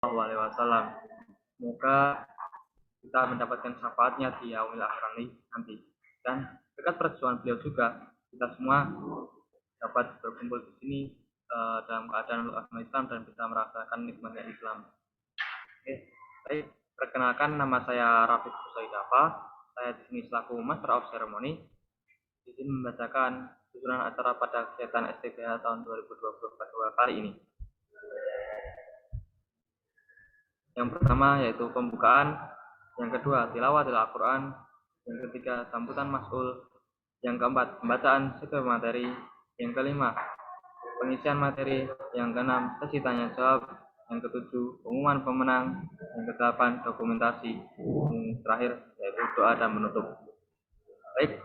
Wasallam. Semoga kita mendapatkan syafaatnya di yaumil akhir nanti. Dan berkat perjuangan beliau juga kita semua dapat berkumpul di sini dalam keadaan agama Islam dan bisa merasakan nikmatnya Islam. Oke, baik. Perkenalkan, nama saya Rafiq Kusaidafa. Saya di sini selaku Master of Ceremony. Di sini membacakan susunan acara pada kegiatan STBH tahun 2022 kali ini. Yang pertama yaitu pembukaan, yang kedua tilawatil Al-Quran, yang ketiga sambutan mas'ul, yang keempat pembacaan setiap materi, yang kelima pengisian materi, yang keenam sesi tanya jawab, yang ketujuh pengumuman pemenang, yang kedelapan dokumentasi, yang terakhir yaitu doa dan menutup. Baik,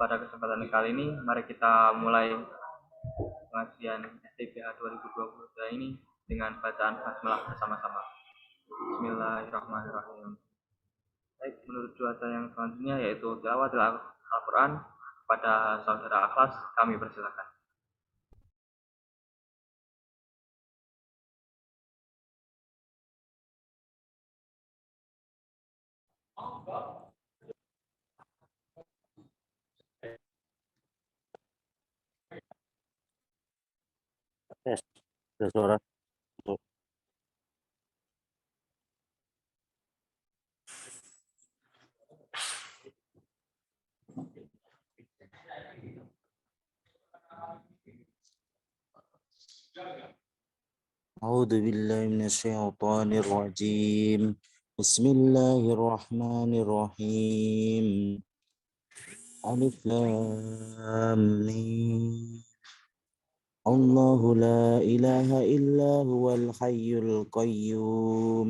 pada kesempatan kali ini mari kita mulai pengajian STBH 2022 ini dengan bacaan basmalah bersama-sama. Bismillahirrahmanirrahim. Baik, menurut cuaca yang selanjutnya yaitu tilawah Al-Quran pada saudara Akhlas, kami persilakan. Tes, tes suara. أعوذ بالله من الشيطان الرجيم. بسم الله الرحمن الرحيم. ألف لام ميم. الله لا إله إلا هو الحي القيوم.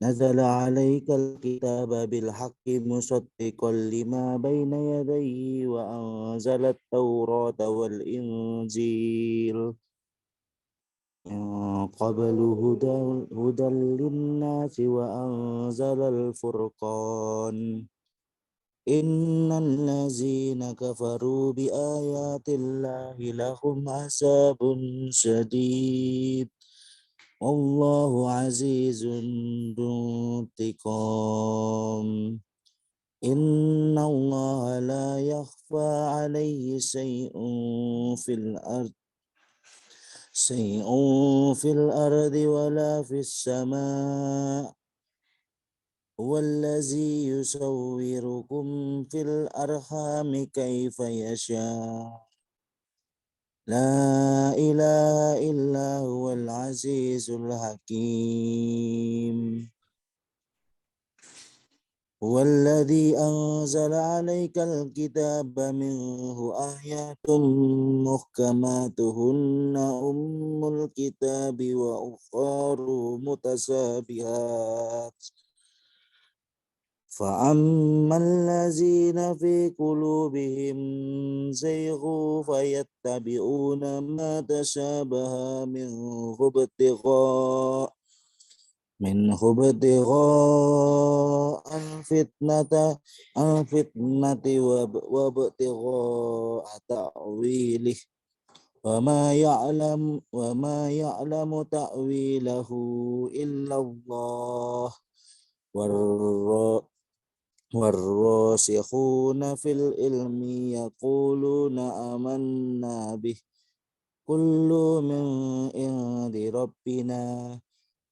نزل عليك الكتاب بالحق مصدقا لما بين يديه وأنزل التوراة والإنجيل من قبل هدى للناس وأنزل الفرقان. إن الذين كفروا بآيات الله لهم عذاب شديد والله عزيز ذو انتقام. إن الله لا يخفى عليه شيء في الأرض ولا في السماء. هو الذي يصوركم في الأرحام كيف يشاء. لا إله إلا هو العزيز الحكيم. هو الذي أنزل عليك الكتاب منه آيات محكمات هن أم الكتاب وأخر متشابهات. فأما الذين في قلوبهم زيغ فيتبعون ما تشابه منه ابتغاء الفتنة وابتغاء تأويله وما يعلم تأويله إلا الله والراسخون في العلم يقولون آمنا به كل من عند ربنا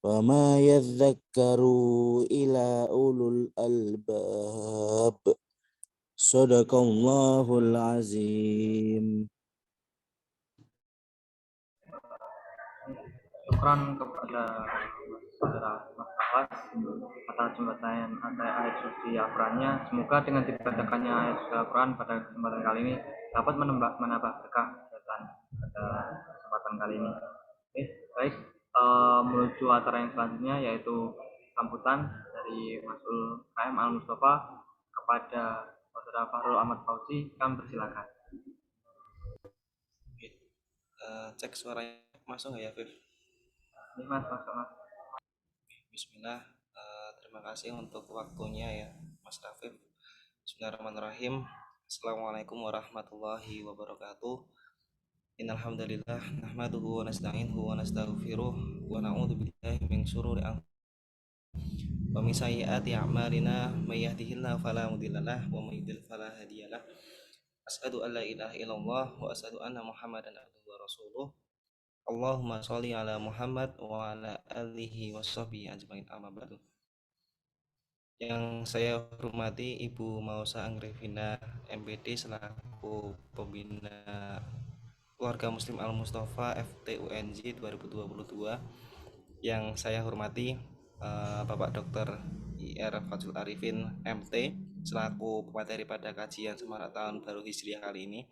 وما يذكر إلا أولو الألباب. Sadaqallahul azim. Syukran kepada saudara Mas Awas atas pembacaan ayat suci Al-Qurannya. Semoga dengan dibacakannya ayat suci Al-Quran pada kesempatan kali ini dapat menambah berkah kegiatan pada kesempatan kali ini. Oke, baik. Menuju acara yang selanjutnya yaitu sambutan dari Masul KM Al Mustafa kepada saudara Fahrul Ahmad Fauzi. Kami persilakan. Cek suaranya masuk nggak ya, Viv? Ini Mas, masuk Mas. Bismillah. Terima kasih untuk waktunya ya, Mas Rafif. Bismillahirrahmanirrahim. Assalamualaikum warahmatullahi wabarakatuh. Innal hamdalillah nahmaduhu wa nasta'inuhu wa nastaghfiruh wa na'udzu billahi min syururi anfusina wa min sayyiati a'malina may yahdihillahu fala mudhillalah wa may yudhlil fala hadiyalah. Asyhadu an la ilaha illallah wa asyhadu anna Muhammadan abduhu wa rasuluh. Allahumma sholli ala Muhammad wa ala alihi washabihi ajmain, amma ba'du. Yang saya hormati Ibu Mausa Anggrevina MPD selaku pembina Keluarga Muslim Al Mustafa FTUNJ 2022. Yang saya hormati Bapak Dr. IR Fadzul Arifin MT selaku pemateri pada kajian Semarak Tahun Baru Hijriah kali ini,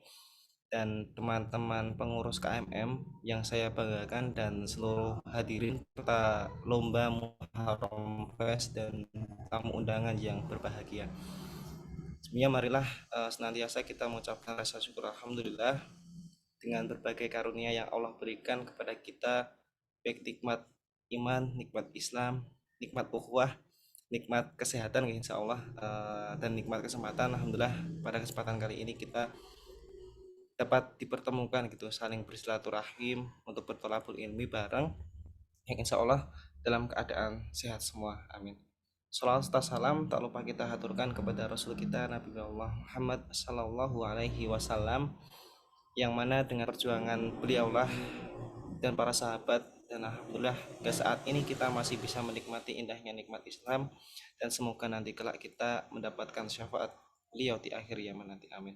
dan teman-teman pengurus KMM yang saya banggakan, dan seluruh hadirin peserta lomba Muharram Fest dan tamu undangan yang berbahagia. Sebenarnya marilah senantiasa kita mengucapkan rasa syukur alhamdulillah dengan berbagai karunia yang Allah berikan kepada kita, baik nikmat iman, nikmat Islam, nikmat ukhuwah, nikmat kesehatan insya Allah, dan nikmat kesempatan. Alhamdulillah pada kesempatan kali ini kita dapat dipertemukan gitu, saling bersilaturahim untuk bertolabul ilmi bareng, yang insya Allah dalam keadaan sehat semua, amin. Salawat serta salam tak lupa kita haturkan kepada Rasul kita Nabi Allah Muhammad Sallallahu Alaihi Wasallam, yang mana dengan perjuangan beliaulah dan para sahabat, dan alhamdulillah hingga saat ini kita masih bisa menikmati indahnya nikmat Islam, dan semoga nanti kelak kita mendapatkan syafaat beliau di akhir zaman nanti, amin.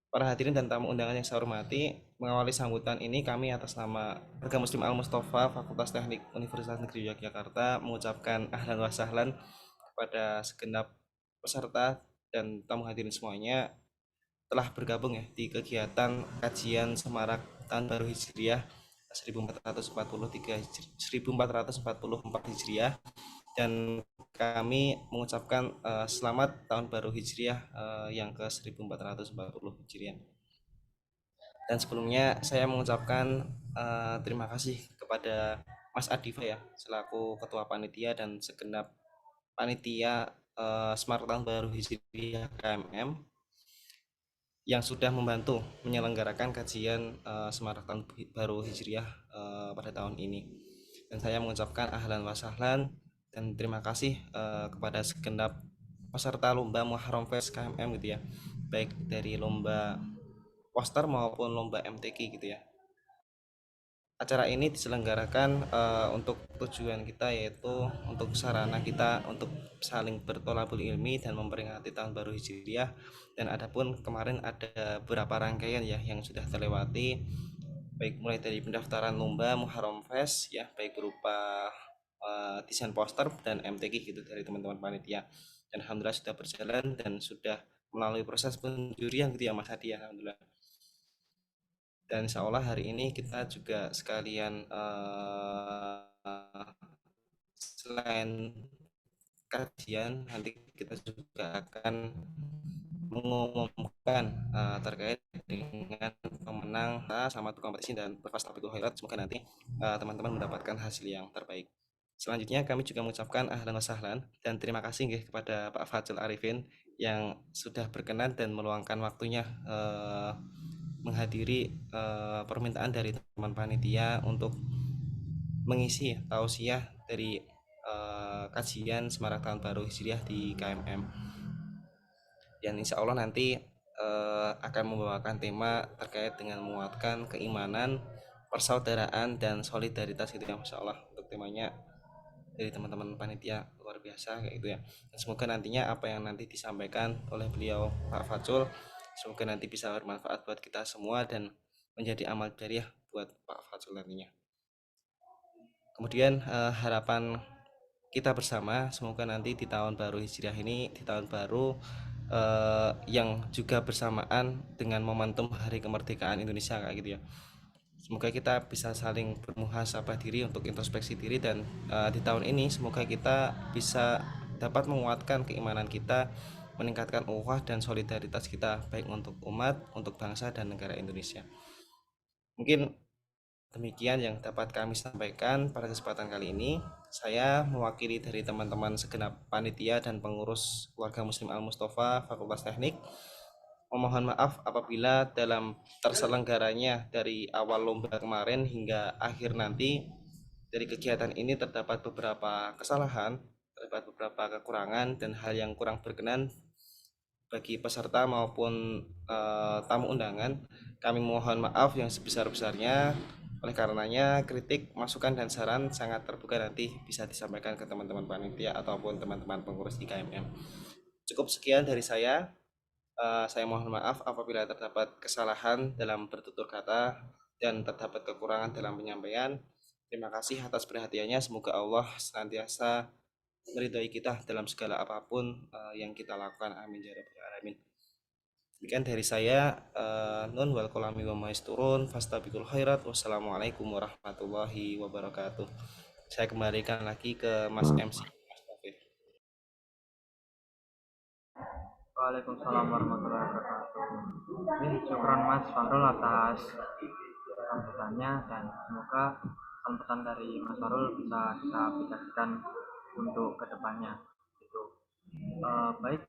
Para hadirin dan tamu undangan yang saya hormati, mengawali sambutan ini kami atas nama Keluarga Muslim Al Mustafa Fakultas Teknik Universitas Negeri Yogyakarta mengucapkan ahlan wa sahlan kepada segenap peserta dan tamu hadirin semuanya telah bergabung ya di kegiatan kajian Semarak Tahun Baru Hijriah 1444 Hijriah, dan kami mengucapkan selamat Tahun Baru Hijriah yang ke 1440 Hijriah. Dan sebelumnya saya mengucapkan terima kasih kepada Mas Adifa ya selaku Ketua Panitia dan segenap panitia Semarak Tahun Baru Hijriah KMM yang sudah membantu menyelenggarakan kajian Semarak Tahun Baru Hijriah pada tahun ini. Dan saya mengucapkan ahlan wa sahlan dan terima kasih kepada segenap peserta lomba Muharram Fest KMM gitu ya, baik dari lomba poster maupun lomba MTQ gitu ya. Acara ini diselenggarakan untuk tujuan kita, yaitu untuk sarana kita untuk saling bertolabul ilmi dan memperingati tahun baru Hijriah. Dan adapun kemarin ada beberapa rangkaian ya yang sudah terlewati, baik mulai dari pendaftaran lomba Muharram Fest ya, baik berupa desain poster dan MTQ gitu dari teman-teman panitia. Dan alhamdulillah sudah berjalan dan sudah melalui proses penjurian gitu ya Mas Hadi, alhamdulillah. Dan insya Allah hari ini kita juga sekalian selain kajian, nanti kita juga akan mengumumkan terkait dengan pemenang sama kompetisi dan berfastabiqul khairat. Semoga nanti teman-teman mendapatkan hasil yang terbaik. Selanjutnya kami juga mengucapkan ahlan wa sahlan dan terima kasih kepada Pak Fadzul Arifin yang sudah berkenan dan meluangkan waktunya menghadiri permintaan dari teman panitia untuk mengisi tausiah dari kajian Semarak Tahun Baru Hijriah di KMM, yang insya Allah nanti akan membawakan tema terkait dengan menguatkan keimanan, persaudaraan, dan solidaritas gitu ya, Masya Allah. Untuk temanya dari teman-teman panitia luar biasa kayak gitu ya. Dan semoga nantinya apa yang nanti disampaikan oleh beliau Pak Fadzul, semoga nanti bisa bermanfaat buat kita semua dan menjadi amal jariah buat Pak Fadzul nantinya. Kemudian harapan kita bersama, semoga nanti di tahun baru Hijriah ini, di tahun baru yang juga bersamaan dengan momentum Hari Kemerdekaan Indonesia kayak gitu ya, semoga kita bisa saling bermuhasabah diri untuk introspeksi diri, dan di tahun ini semoga kita bisa dapat menguatkan keimanan kita, meningkatkan ukhuwah dan solidaritas kita baik untuk umat, untuk bangsa dan negara Indonesia. Mungkin demikian yang dapat kami sampaikan pada kesempatan kali ini. Saya mewakili dari teman-teman segenap panitia dan pengurus Keluarga Muslim Al Mustafa Fakultas Teknik memohon maaf apabila dalam terselenggaranya dari awal lomba kemarin hingga akhir nanti dari kegiatan ini terdapat beberapa kesalahan, terdapat beberapa kekurangan dan hal yang kurang berkenan bagi peserta maupun tamu undangan. Kami mohon maaf yang sebesar-besarnya. Oleh karenanya kritik, masukan dan saran sangat terbuka, nanti bisa disampaikan ke teman-teman panitia ataupun teman-teman pengurus IKMM. Cukup sekian dari saya. Saya mohon maaf apabila terdapat kesalahan dalam bertutur kata dan terdapat kekurangan dalam penyampaian. Terima kasih atas perhatiannya. Semoga Allah senantiasa meridhai kita dalam segala apapun yang kita lakukan. Amin ya rabbal alamin. Demikian dari saya. Nun wal kolami wa maisturun fastabiqul khairat. Wassalamualaikum warahmatullahi wabarakatuh. Saya kembalikan lagi ke Mas MC. Mas Taufik. Waalaikumsalam warahmatullahi wabarakatuh. Syukron Mas Farul atas sambutannya, dan semoga pesan-pesan dari Mas Farul bisa kita aplikasikan untuk kedepannya. Itu baik.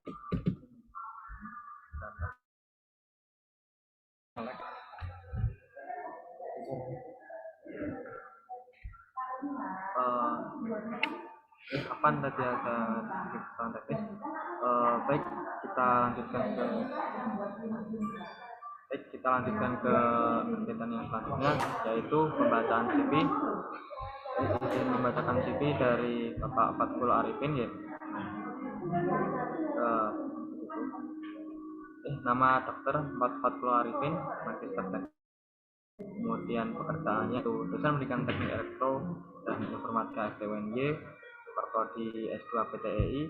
Kapan tadi ada sedikit kesalahan teknis. Baik, kita lanjutkan ke kegiatan yang selanjutnya, yaitu pembacaan CV. Membacakan CV dari Bapak Fathul Arifin ya. Nama Dr. Fathul Arifin, Magister Teknik. Kemudian pekerjaannya itu dosen pendidikan teknik elektro dan informatika FTUNY, prodi S2 PTEI.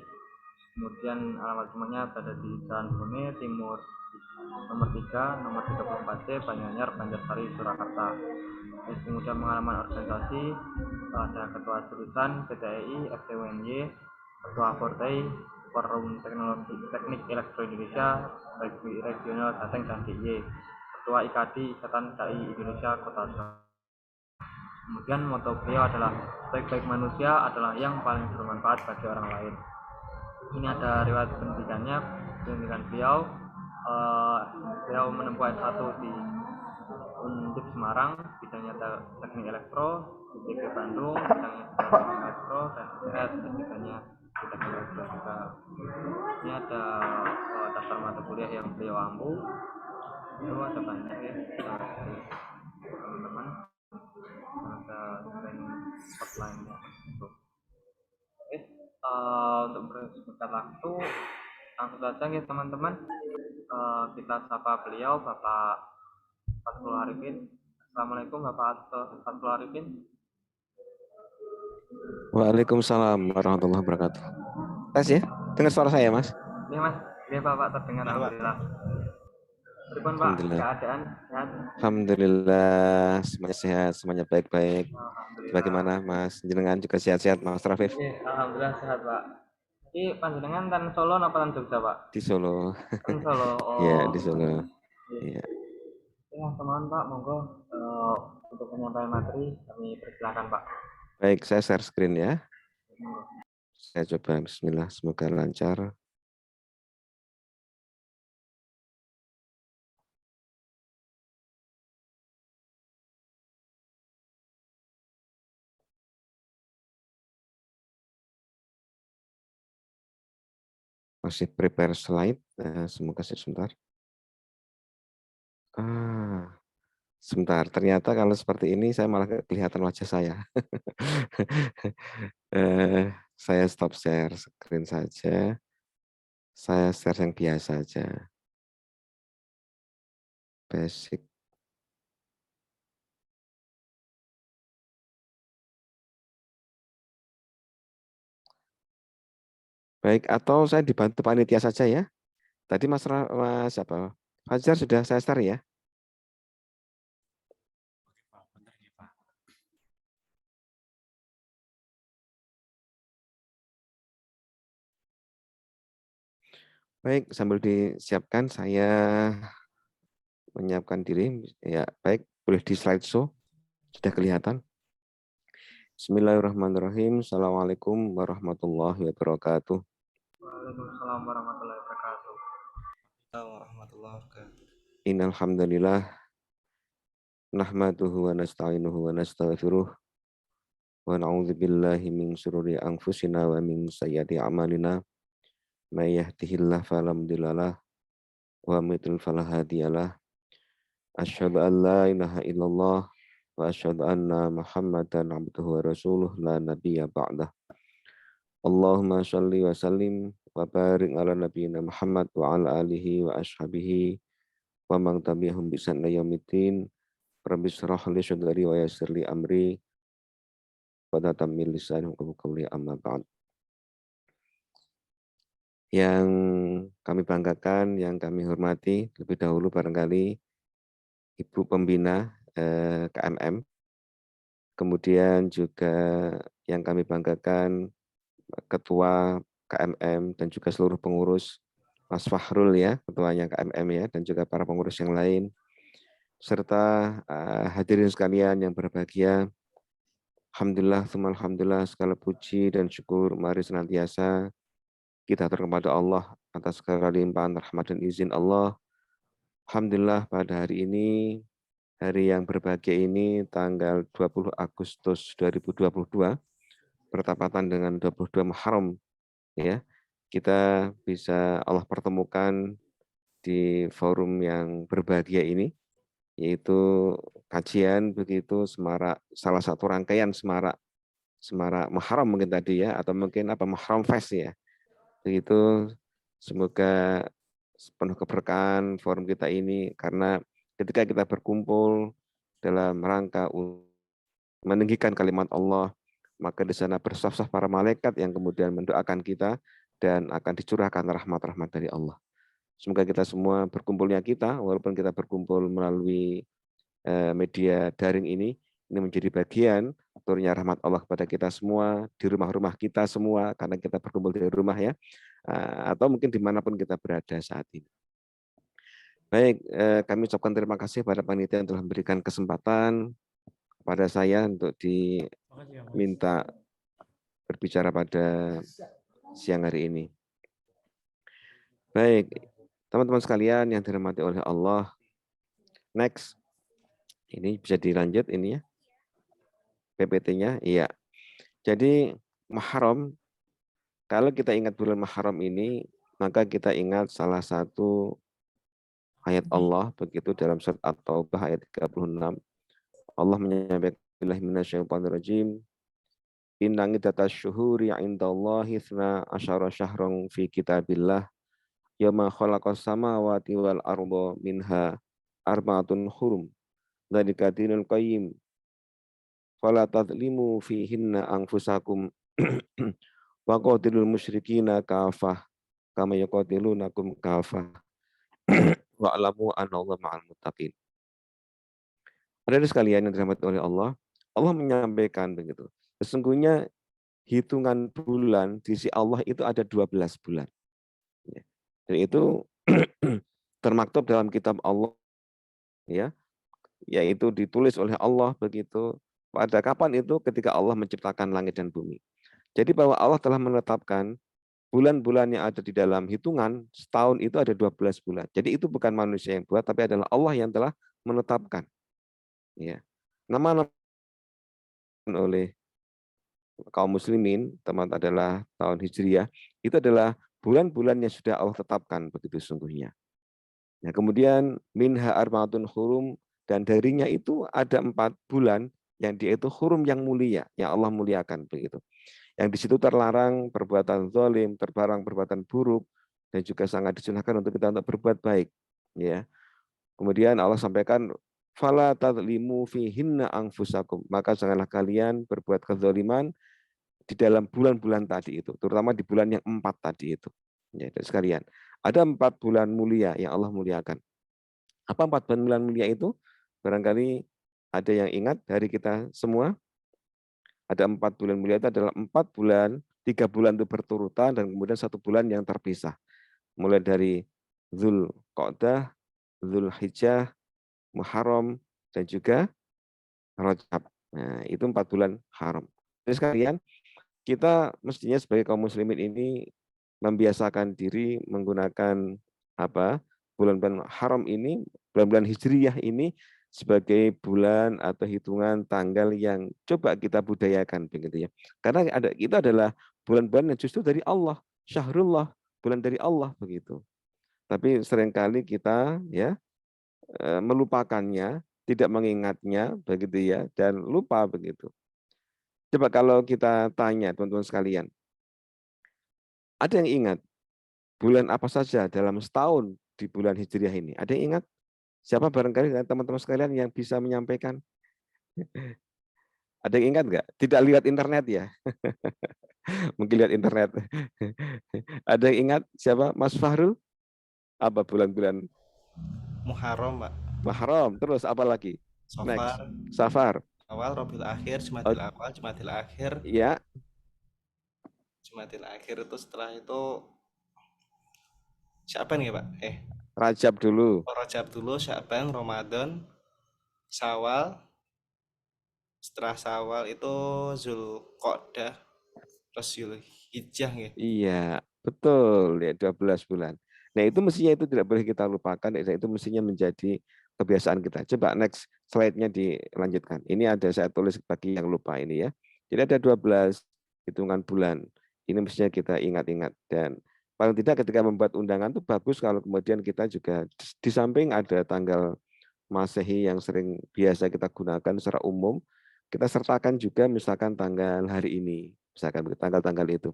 Kemudian alamat rumahnya berada di Jalan Bone Timur nomor 3, nomor 34C, Banyuanyar, Banjarsari, Surakarta. Kemudian pengalaman organisasi ada ketua jurusan PTEI, FTUNY, ketua Fortei, Forum Teknologi Teknik Elektro Indonesia, Regional Jateng dan DIY, ketua IKADI, Ikatan KI Indonesia Kota Surabaya. Kemudian moto beliau adalah baik-baik manusia adalah yang paling bermanfaat bagi orang lain. Ini ada riwayat pendidikannya. Pendidikan beliau menempuh S1 di Undip Semarang, bidangnya teknik elektro, UPB Bandung, bidangnya teknik elektro, dan UTS bidangnya teknik elektro juga. Ini ada daftar mata kuliah yang beliau ampu. Itu ada banyak ya, teman-teman. Ada hotline-nya. Untuk bersingkat waktu, langsung saja ya teman-teman. Kita sapa beliau, Bapak Fathul Arifin. Assalamualaikum Bapak Fathul Arifin. Waalaikumsalam warahmatullahi wabarakatuh. Tes ya? Dengar suara saya, Mas? Iya Mas, iya Bapak terdengar. Alhamdulillah. Bagaimana Pak keadaan sehat? Alhamdulillah, semuanya sehat, semuanya baik-baik. Bagaimana Mas? Jenengan juga sehat-sehat, Mas Rafif? Alhamdulillah sehat Pak. Ini panjenengan tan Solo apa tan Jogja Pak? Di Solo. Tan Solo. Iya, di Solo. Iya. Ya, teman Pak, monggo untuk penyampaian materi kami persilakan Pak. Baik, saya share screen ya. Saya coba bismillah, semoga lancar. Masih prepare slide, semoga sebentar. Sebentar, ternyata kalau seperti ini saya malah kelihatan wajah saya. Saya stop share screen saja. Saya share yang biasa saja. Basic. Baik, atau saya dibantu panitia saja ya. Tadi Mas apa? Fajar sudah saya share ya. Baik, sambil disiapkan saya menyiapkan diri. Ya, baik, boleh di slideshow. Sudah kelihatan. Bismillahirrahmanirrahim. Assalamualaikum warahmatullahi wabarakatuh. Waalaikumsalam warahmatullahi wabarakatuh. warahmatullahi wabarakatuh. Innal hamdalillah nahmaduhu wa nasta'inuhu wa nastaghfiruh wa na'udzu billahi min syururi anfusina wa min sayyiati a'malina. May yahdihillahu fala mudhillalah wa may yudlil fala hadiyalah. Asyhadu an la ilaha illallah wa asyhadu anna Muhammadan abduhu wa rasuluh la nabiyya ba'dah. Allahumma shalli wa sallim wa barik ala nabiyyina Muhammad wa ala alihi wa ashabihi wa man tabi'ahum bi ihsan ila yaumiddin. Rabbi shrah li sadri wa yassir li amri wa tatamil lisani wa qawli amma ba'd. Yang kami banggakan, yang kami hormati, lebih dahulu barangkali Ibu Pembina KMM, kemudian juga yang kami banggakan Ketua KMM dan juga seluruh pengurus, Mas Fahrul ya, ketuanya KMM ya, dan juga para pengurus yang lain, serta hadirin sekalian yang berbahagia. Alhamdulillah, alhamdulillah, segala puji dan syukur mari senantiasa kita kepada Allah atas segala limpahan rahmat dan izin Allah. Alhamdulillah pada hari ini, hari yang berbahagia ini, tanggal 20 Agustus 2022, bertepatan dengan 22 Muharram, ya, kita bisa Allah pertemukan di forum yang berbahagia ini, yaitu kajian begitu semarak, salah satu rangkaian semarak Muharram mungkin tadi ya, atau mungkin apa Muharram Fest ya. Begitu, semoga penuh keberkahan forum kita ini, karena ketika kita berkumpul dalam rangka meninggikan kalimat Allah, maka di sana bersaf-saf para malaikat yang kemudian mendoakan kita dan akan dicurahkan rahmat-rahmat dari Allah. Semoga kita semua berkumpulnya kita, walaupun kita berkumpul melalui media daring ini menjadi bagian turunnya rahmat Allah kepada kita semua, di rumah-rumah kita semua, karena kita berkumpul di rumah ya, atau mungkin dimanapun kita berada saat ini. Baik, kami ucapkan terima kasih pada panitia yang telah memberikan kesempatan kepada saya untuk diminta berbicara pada siang hari ini. Baik, teman-teman sekalian yang dirahmati oleh Allah, next, ini bisa dilanjut ini ya, PPT-nya, iya. Jadi Muharram, kalau kita ingat bulan Muharram ini, maka kita ingat salah satu ayat Allah begitu dalam surat At-Taubah ayat 36. Allah menyampaikan billahi minasyaitonir rajim. Inna iddatash syuhuri 'indallahi 12 syahran fi kitabillah yauma khalaqas samawati wal arda minha arba'atun hurum. Dzalika dinul qayyim. Fala tadlimu fihinna anfusakum wa qatilul musyrikina kafah kama yaqatilunakum kafah wa'lamu annallaha ma'al muttaqin. Saudara sekalian yang dirahmati oleh Allah, Allah menyampaikan begitu. Sesungguhnya hitungan bulan di sisi Allah itu ada 12 bulan. Dan itu termaktub dalam kitab Allah, ya, yaitu ditulis oleh Allah begitu. Pada kapan itu? Ketika Allah menciptakan langit dan bumi. Jadi bahwa Allah telah menetapkan bulan-bulan yang ada di dalam hitungan setahun itu ada 12 bulan. Jadi itu bukan manusia yang buat, tapi adalah Allah yang telah menetapkan. Ya. Nama oleh kaum muslimin, teman adalah tahun Hijriah, itu adalah bulan-bulan yang sudah Allah tetapkan begitu sungguhnya. Nah, kemudian minha arba'atun hurum, dan darinya itu ada 4 bulan yang dia itu hurum yang mulia, yang Allah muliakan begitu. Yang di situ terlarang perbuatan zalim, terlarang perbuatan buruk, dan juga sangat disunahkan untuk kita untuk berbuat baik. Ya. Kemudian Allah sampaikan, fala tadlimu fihinna anfusakum, maka janganlah kalian berbuat kezaliman di dalam bulan-bulan tadi itu, terutama di bulan yang 4 tadi itu. Ya, sekalian, ada 4 bulan mulia yang Allah muliakan. Apa 4 bulan mulia itu? Barangkali ada yang ingat dari kita semua. Ada 4 bulan mulia itu adalah 4 bulan, 3 bulan itu berturutan, dan kemudian 1 bulan yang terpisah. Mulai dari Dzulqa'dah, Dzulhijjah, Muharram, dan juga Rajab. Nah, itu 4 bulan haram. Jadi sekalian, kita mestinya sebagai kaum muslimin ini membiasakan diri menggunakan apa? bulan-bulan haram ini, bulan-bulan hijriyah ini sebagai bulan atau hitungan tanggal yang coba kita budayakan begitu ya. Karena itu adalah bulan-bulan yang justru dari Allah, syahrullah, bulan dari Allah begitu. Tapi seringkali kita ya melupakannya, tidak mengingatnya begitu ya, dan lupa begitu. Coba kalau kita tanya teman-teman sekalian, ada yang ingat bulan apa saja dalam setahun di bulan Hijriah ini? Ada yang ingat? Siapa barangkali teman-teman sekalian yang bisa menyampaikan? Ada yang ingat nggak? Tidak lihat internet ya? Mungkin lihat internet. Ada yang ingat siapa? Mas Fahrul? Apa bulan-bulan Muharram, Pak. Muharram? Terus apa lagi? Next, Safar, Safar. awal, Rabiul Akhir, Oh, Jumadil Awal, Jumadil Akhir. ya, Jumadil Akhir itu setelah itu Syaban ya, Pak? Rajab dulu. Rajab dulu, Syaban, Ramadan, Syawal. Setelah Syawal itu Zulqa'dah, terus Zulhijjah ya. Iya, betul ya 12 bulan. Nah, itu mestinya itu tidak boleh kita lupakan, itu mestinya menjadi kebiasaan kita. Coba next slide-nya dilanjutkan. Ini ada saya tulis bagi yang lupa ini ya. Jadi ada 12 hitungan bulan. Ini mestinya kita ingat-ingat dan paling tidak ketika membuat undangan itu bagus kalau kemudian kita juga di samping ada tanggal Masehi yang sering biasa kita gunakan secara umum, kita sertakan juga misalkan tanggal hari ini, misalkan tanggal-tanggal itu.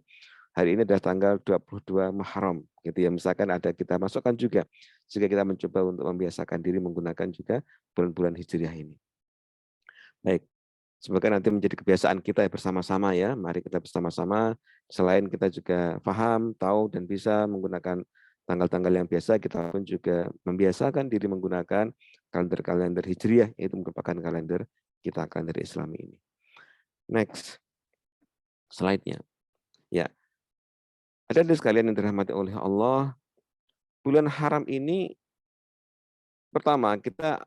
Hari ini adalah tanggal 22 Muharram, gitu ya. Misalkan ada kita masukkan juga, jika kita mencoba untuk membiasakan diri menggunakan juga bulan-bulan Hijriah ini. Baik, semoga nanti menjadi kebiasaan kita bersama-sama ya. Mari kita bersama-sama, selain kita juga paham, tahu, dan bisa menggunakan tanggal-tanggal yang biasa, kita pun juga membiasakan diri menggunakan kalender-kalender Hijriah, itu merupakan kalender kita, kalender Islam ini. Next, slide-nya. Ya, ada sekalian yang dirahmati oleh Allah, bulan haram ini pertama kita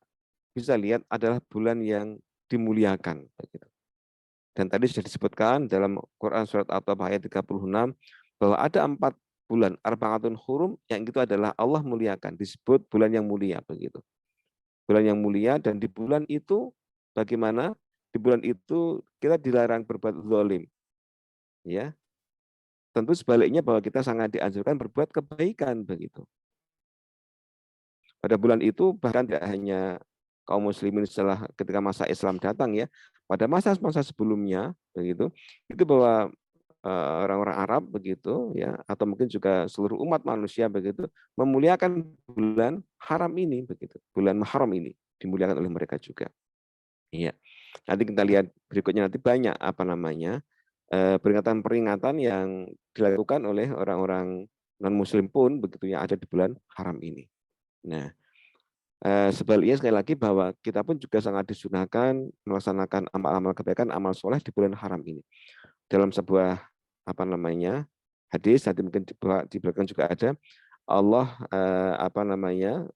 bisa lihat adalah bulan yang dimuliakan. Dan tadi sudah disebutkan dalam Quran surat At-Taubah ayat 36 bahwa ada 4 bulan arba'atun hurum yang itu adalah Allah muliakan, disebut bulan yang mulia begitu. Bulan yang mulia dan di bulan itu bagaimana? Di bulan itu kita dilarang berbuat zalim. Ya. Tentu sebaliknya bahwa kita sangat dianjurkan berbuat kebaikan begitu. Pada bulan itu bahkan tidak hanya kaum muslimin setelah ketika masa Islam datang ya, pada masa-masa sebelumnya begitu, itu bahwa orang-orang Arab begitu ya, atau mungkin juga seluruh umat manusia begitu memuliakan bulan haram ini begitu, bulan Muharram ini dimuliakan oleh mereka juga. Iya. Nanti kita lihat berikutnya nanti banyak apa namanya peringatan-peringatan yang dilakukan oleh orang-orang non-muslim pun begitu yang ada di bulan haram ini. Nah, sebaliknya sekali lagi bahwa kita pun juga sangat disunahkan melaksanakan amal-amal kebaikan, amal soleh di bulan haram ini. Dalam sebuah apa namanya hadis, nanti mungkin di belakang juga ada, Allah apa namanya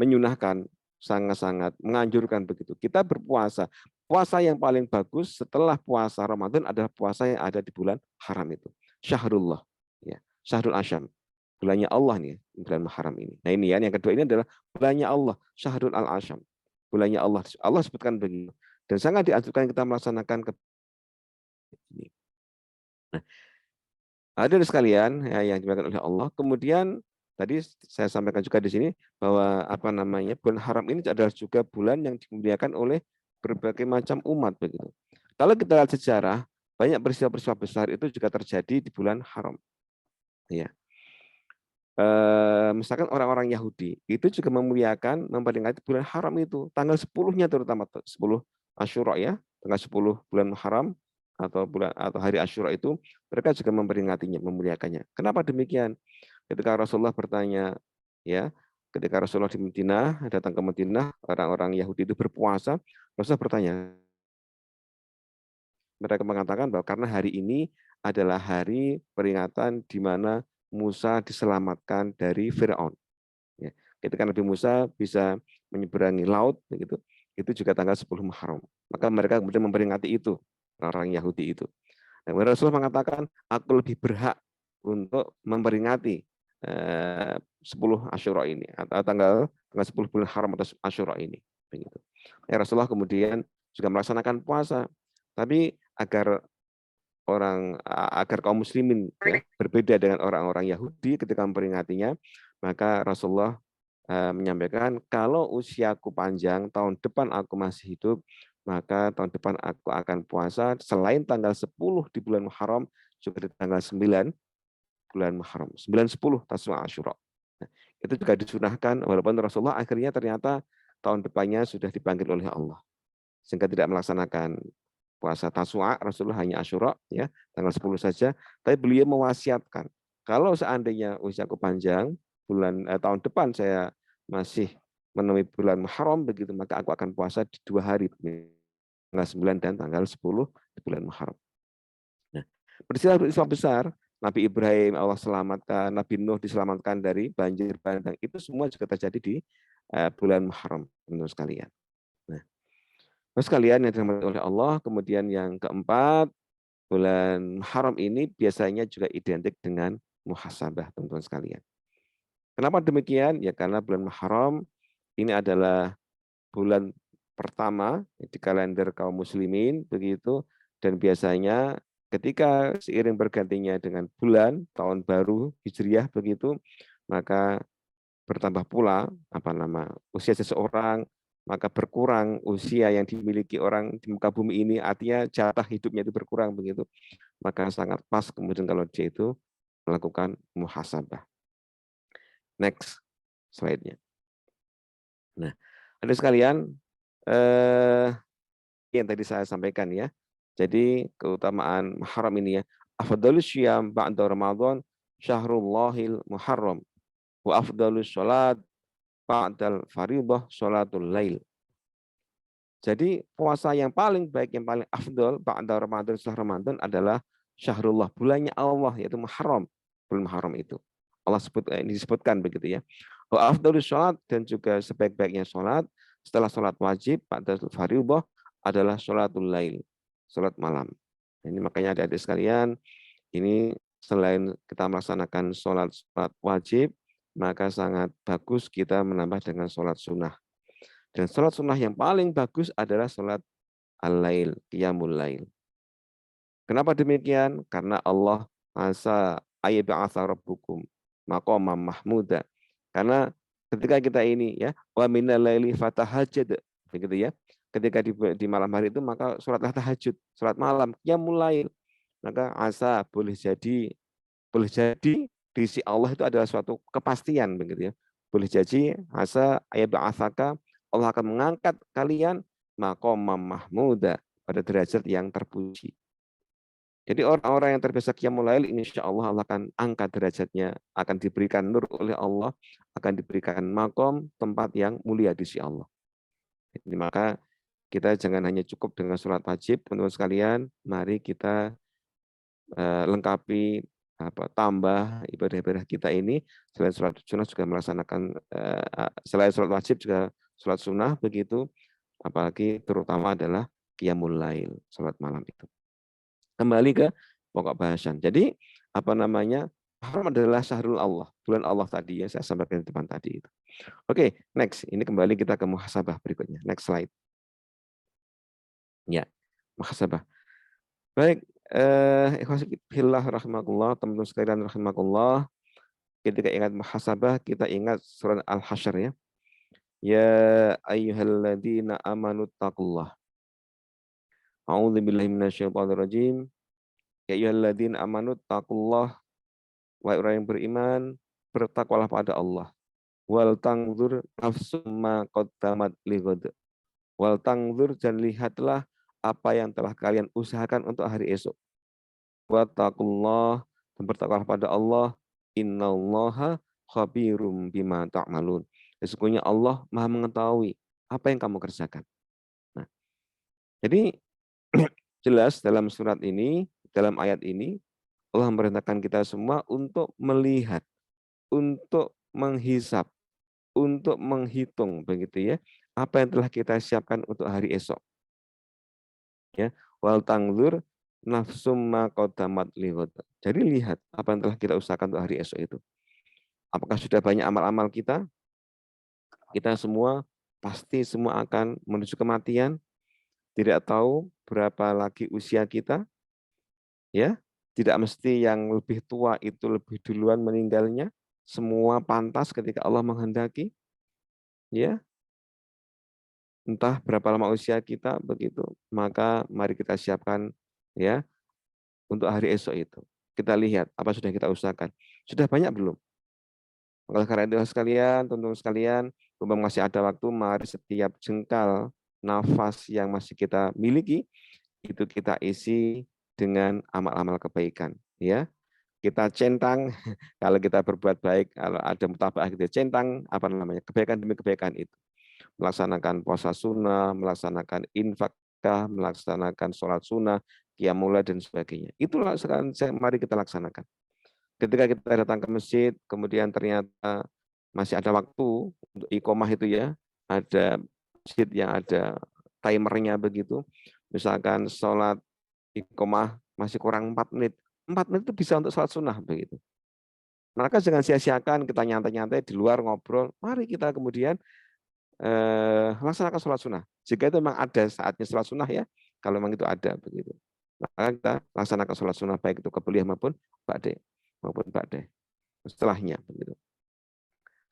menyunahkan, sangat-sangat menganjurkan begitu. Kita berpuasa. Puasa yang paling bagus setelah puasa Ramadan adalah puasa yang ada di bulan haram itu. Syahrullah, ya, Syahrul Asyam. Bulannya Allah nih, bulan Muharram ini. Nah ini ya, yang kedua ini adalah bulannya Allah, Syahrul Al-Asyam. Bulannya Allah. Allah sebutkan begitu. Dan sangat dianjurkan kita melaksanakan ini. Nah, ada sekalian ya, yang dimakan oleh Allah. Kemudian tadi saya sampaikan juga di sini bahwa apa namanya bulan haram ini adalah juga bulan yang dimuliakan oleh berbagai macam umat begitu. Kalau kita lihat sejarah, banyak peristiwa-peristiwa besar itu juga terjadi di bulan haram. Ya. Misalkan orang-orang Yahudi itu juga memuliakan, memperingati bulan haram itu, tanggal 10-nya terutama 10 Asyura ya, tanggal 10 bulan Muharram atau hari Asyura itu mereka juga memperingatinya, memuliakannya. Kenapa demikian? Ketika Rasulullah bertanya, ya, ketika Rasulullah di Madinah, datang ke Madinah, orang-orang Yahudi itu berpuasa, Rasulullah bertanya, mereka mengatakan bahwa karena hari ini adalah hari peringatan di mana Musa diselamatkan dari Firaun. Ya, ketika Nabi Musa bisa menyeberangi laut, begitu, itu juga tanggal 10 Muharram. Maka mereka kemudian memperingati itu, orang Yahudi itu. Dan Rasulullah mengatakan, aku lebih berhak untuk memperingati 10 Asyura ini atau tanggal 10 bulan haram atau Asyura ini begitu. Ya, Rasulullah kemudian juga melaksanakan puasa, tapi agar kaum muslimin ya, berbeda dengan orang-orang Yahudi ketika memperingatinya, maka Rasulullah menyampaikan, kalau usiaku panjang, tahun depan aku masih hidup, maka tahun depan aku akan puasa selain tanggal 10 di bulan Muharram, juga di tanggal 9 bulan Muharram, 9, 10 Tasu'a Asyura. Nah, itu juga disunahkan, walaupun Rasulullah akhirnya ternyata tahun depannya sudah dipanggil oleh Allah, sehingga tidak melaksanakan puasa Tasu'a, Rasulullah hanya Asyura ya, tanggal 10 saja, tapi beliau mewasiatkan, kalau seandainya usiaku panjang, tahun depan saya masih menemui bulan Muharram begitu, maka aku akan puasa di 2 hari, tanggal 9 dan tanggal 10 di bulan Muharram. Nah, peristiwa besar, Nabi Ibrahim Allah selamatkan, Nabi Nuh diselamatkan dari banjir bandang, itu semua juga terjadi di bulan Muharram, teman-teman sekalian. Nah, sekalian yang dirahmati oleh Allah, kemudian yang keempat, bulan Muharram ini biasanya juga identik dengan muhasabah, teman-teman sekalian. Kenapa demikian? Ya karena bulan Muharram ini adalah bulan pertama di kalender kaum muslimin begitu, dan biasanya ketika seiring bergantinya dengan bulan tahun baru Hijriah begitu, maka bertambah pula usia seseorang, maka berkurang usia yang dimiliki orang di muka bumi ini, artinya jatah hidupnya itu berkurang begitu. Maka sangat pas kemudian kalau dia itu melakukan muhasabah. Next slide-nya. Nah, ada sekalian yang tadi saya sampaikan ya. Jadi keutamaan Muharram ini ya. Afdhalus syiyam ba'da Ramadan syahrullahil Muharram wa afdhalus sholat ba'dal faridah sholatul lail. Jadi puasa yang paling baik, yang paling afdal ba'da Ramadan, setelah Ramadan adalah syahrullah, bulannya Allah, yaitu Muharram, bulan Muharram itu. Allah ini disebutkan begitu ya. Wa afdhalus sholat, dan juga sebaik-baiknya sholat setelah sholat wajib ba'dal faridah adalah sholatul lail, sholat malam. Ini makanya adik-adik sekalian, ini selain kita melaksanakan sholat wajib, maka sangat bagus kita menambah dengan sholat sunnah. Dan sholat sunnah yang paling bagus adalah sholat al-lail, qiyamul lail. Kenapa demikian? Karena Allah asa ayyab'atsa rabbukum maqamam mahmuda. Karena ketika kita ini ya, wa minal laili fatahajjad, begitu ya. Ketika di malam hari itu maka sholatlah tahajud, sholat malam, qiyamul lail. Maka asa boleh jadi di sisi Allah itu adalah suatu kepastian begitu ya. Boleh jadi asa ayyab'atsaka, Allah akan mengangkat kalian maqamam mahmuda, pada derajat yang terpuji. Jadi orang-orang yang terbiasa qiyamul lail, insya Allah Allah akan angkat derajatnya, akan diberikan nur oleh Allah, akan diberikan makom, tempat yang mulia di sisi Allah. Jadi maka kita jangan hanya cukup dengan sholat wajib, teman-teman sekalian, mari kita lengkapi tambah ibadah-ibadah kita ini. Selain sholat sunnah juga melaksanakan, selain sholat wajib juga sholat sunnah begitu, apalagi terutama adalah qiyamul lail, sholat malam itu. Kembali ke pokok bahasan. Jadi Muharram adalah syahrul Allah, bulan Allah tadi ya, saya sampaikan di depan tadi itu. Oke, next. Ini kembali kita ke muhasabah berikutnya. Next slide. Ya, muhasabah. Baik, ikhwasifillah rahimakumullah, teman-teman sekalian rahimakumullah. Ketika ingat muhasabah, kita ingat surat Al-Hasyr ya. Ya ayyuhalladzina amanu taqullah. A'udzubillahi minasyaitonirrajim. Ya ayyuhalladzina amanu taqullah. Wahai orang yang beriman, bertakwalah pada Allah. Wal tangzur nafsum ma qaddamat lighad. Wal tangzur, dan lihatlah apa yang telah kalian usahakan untuk hari esok. Wattaqullah, dan bertakwalah pada Allah. Innallaha khabirum bima ta'malun. Sesungguhnya Allah Maha mengetahui apa yang kamu kerjakan. Nah, jadi jelas dalam surat ini, dalam ayat ini, Allah memerintahkan kita semua untuk melihat, untuk menghisap, untuk menghitung begitu ya, apa yang telah kita siapkan untuk hari esok. Ya, wal tangzur nafsum ma qaddamat lighad. Jadi lihat apa yang telah kita usahakan untuk hari esok itu. Apakah sudah banyak amal-amal kita? Kita semua pasti semua akan menuju kematian. Tidak tahu berapa lagi usia kita, ya. Tidak mesti yang lebih tua itu lebih duluan meninggalnya. Semua pantas ketika Allah menghendaki, ya. Entah berapa lama usia kita begitu. Maka mari kita siapkan, ya, untuk hari esok itu. Kita lihat apa sudah kita usahakan. Sudah banyak belum? Oleh karena itu sekalian, teman-teman sekalian, mumpung masih ada waktu, mari setiap jengkal nafas yang masih kita miliki itu kita isi dengan amal-amal kebaikan, ya. Kita centang kalau kita berbuat baik, kalau ada mutabaah kita centang apa namanya? Kebaikan demi kebaikan itu. Melaksanakan puasa sunnah, melaksanakan infak, melaksanakan sholat sunnah, qiyamul lail dan sebagainya. Itulah sekarang mari kita laksanakan. Ketika kita datang ke masjid, kemudian ternyata masih ada waktu untuk iqomah itu, ya, ada masjid yang ada timernya begitu. Misalkan sholat iqomah masih kurang 4 menit. 4 menit itu bisa untuk sholat sunnah begitu. Maka jangan sia-siakan kita nyantai-nyantai di luar ngobrol. Mari kita kemudian laksanakan sholat sunnah. Jika itu memang ada saatnya sholat sunnah, ya, kalau memang itu ada begitu. Maka kita laksanakan sholat sunnah baik itu qabliyah maupun ba'diyah setelahnya begitu.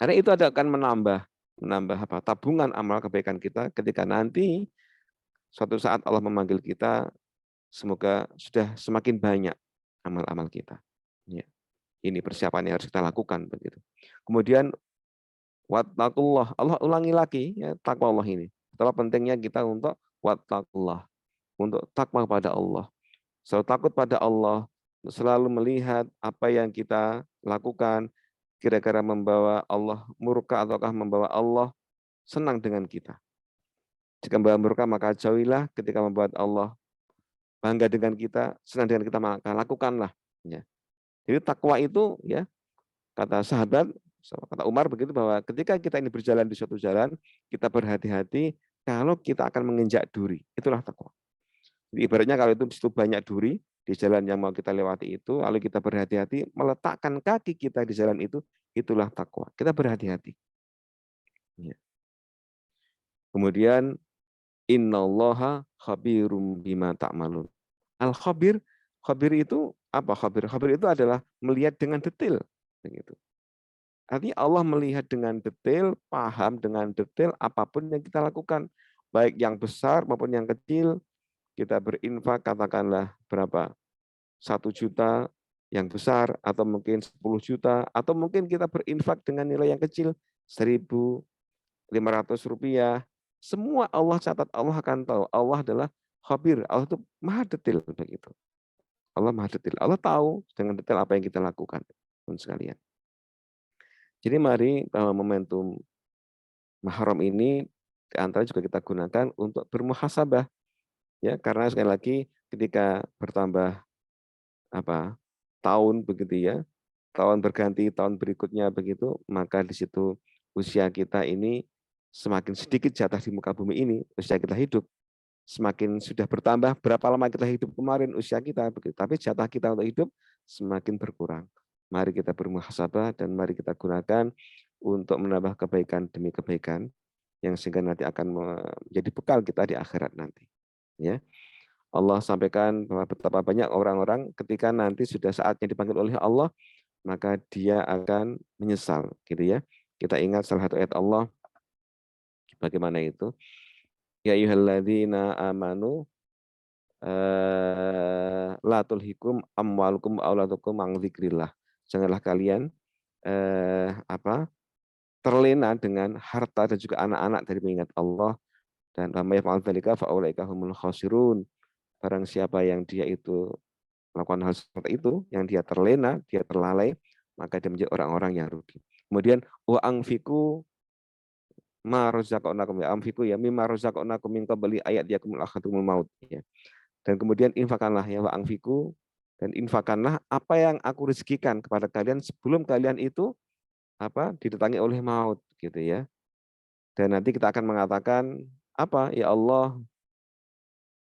Karena itu akan menambah apa? Tabungan amal kebaikan kita ketika nanti suatu saat Allah memanggil kita, semoga sudah semakin banyak amal-amal kita. Ya. Ini persiapan yang harus kita lakukan begitu. Kemudian wattaqullah, Allah ulangi lagi, ya, takwa Allah ini. Setelah pentingnya kita untuk wattaqullah, untuk takwa pada Allah. Selalu takut pada Allah, selalu melihat apa yang kita lakukan kira-kira membawa Allah murka ataukah membawa Allah senang dengan kita. Jika membawa murka maka jauhilah, ketika membuat Allah bangga dengan kita, senang dengan kita, maka lakukanlah. Ya. Jadi takwa itu, ya, kata sahabat, kata Umar begitu, bahwa ketika kita ini berjalan di suatu jalan, kita berhati-hati kalau kita akan menginjak duri. Itulah takwa. Jadi ibaratnya kalau itu banyak duri di jalan yang mau kita lewati itu, lalu kita berhati-hati meletakkan kaki kita di jalan itu, itulah takwa. Kita berhati-hati. Ya. Kemudian innallaha khabirum bima ta'malun. Al-khabir, khabir itu apa khabir? Khabir itu adalah melihat dengan detail, begitu. Artinya Allah melihat dengan detail, paham dengan detail apapun yang kita lakukan, baik yang besar maupun yang kecil. Kita berinfak katakanlah berapa? 1 juta yang besar, atau mungkin 10 juta, atau mungkin kita berinfak dengan nilai yang kecil, 1.500 rupiah. Semua Allah catat, Allah akan tahu. Allah adalah khabir, Allah itu maha detail begitu. Allah maha detail. Allah tahu dengan detail apa yang kita lakukan, teman sekalian. Jadi mari bahwa momentum Muharram ini antara juga kita gunakan untuk bermuhasabah, ya, karena sekali lagi ketika bertambah apa tahun begitu, ya, tahun berganti tahun berikutnya begitu, maka di situ usia kita ini semakin sedikit jatah di muka bumi ini, usia kita hidup semakin sudah bertambah, berapa lama kita hidup kemarin usia kita begitu, tapi jatah kita untuk hidup semakin berkurang. Mari kita bermuhasabah dan mari kita gunakan untuk menambah kebaikan demi kebaikan yang sehingga nanti akan menjadi bekal kita di akhirat nanti, ya. Allah sampaikan bahwa betapa banyak orang-orang ketika nanti sudah saatnya dipanggil oleh Allah, maka dia akan menyesal, gitu, ya. Kita ingat salah satu ayat Allah bagaimana itu. Ya ayyuhalladzina amanu la tulhikum amwalukum auladukum an dzikrillah. Janganlah kalian terlena dengan harta dan juga anak-anak dari mengingat Allah, dan ramai fa'al dzalika faulaika humul khasirun. Barang siapa yang dia itu melakukan hal seperti itu, yang dia terlena, dia terlalai, maka dia menjadi orang-orang yang rugi. Kemudian wa anfiqu ma razaqnakum, ya, anfiqu ya mimma razaqnakum min qabli ayat yakumul akhadumul maut, ya. Dan kemudian infakanlah, ya, wa anfiqu, dan infakanlah apa yang aku rezekikan kepada kalian sebelum kalian itu didatangi oleh maut, gitu, ya. Dan nanti kita akan mengatakan apa? Ya Allah,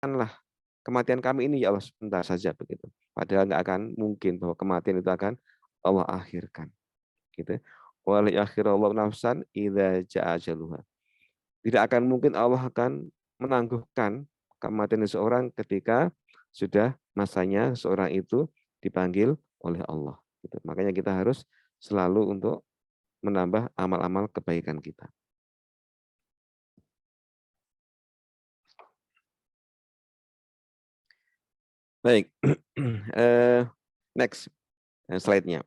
kanlah kematian kami ini, ya Allah, sebentar saja begitu. Padahal nggak akan mungkin bahwa kematian itu akan Allah akhirkan, gitu. wa la yakhirallahu nafsan idza jaa ajaluha. Tidak akan mungkin Allah akan menangguhkan kematian seseorang ketika sudah masanya seseorang itu dipanggil oleh Allah. Gitu. Makanya kita harus selalu untuk menambah amal-amal kebaikan kita. Baik, next slide-nya.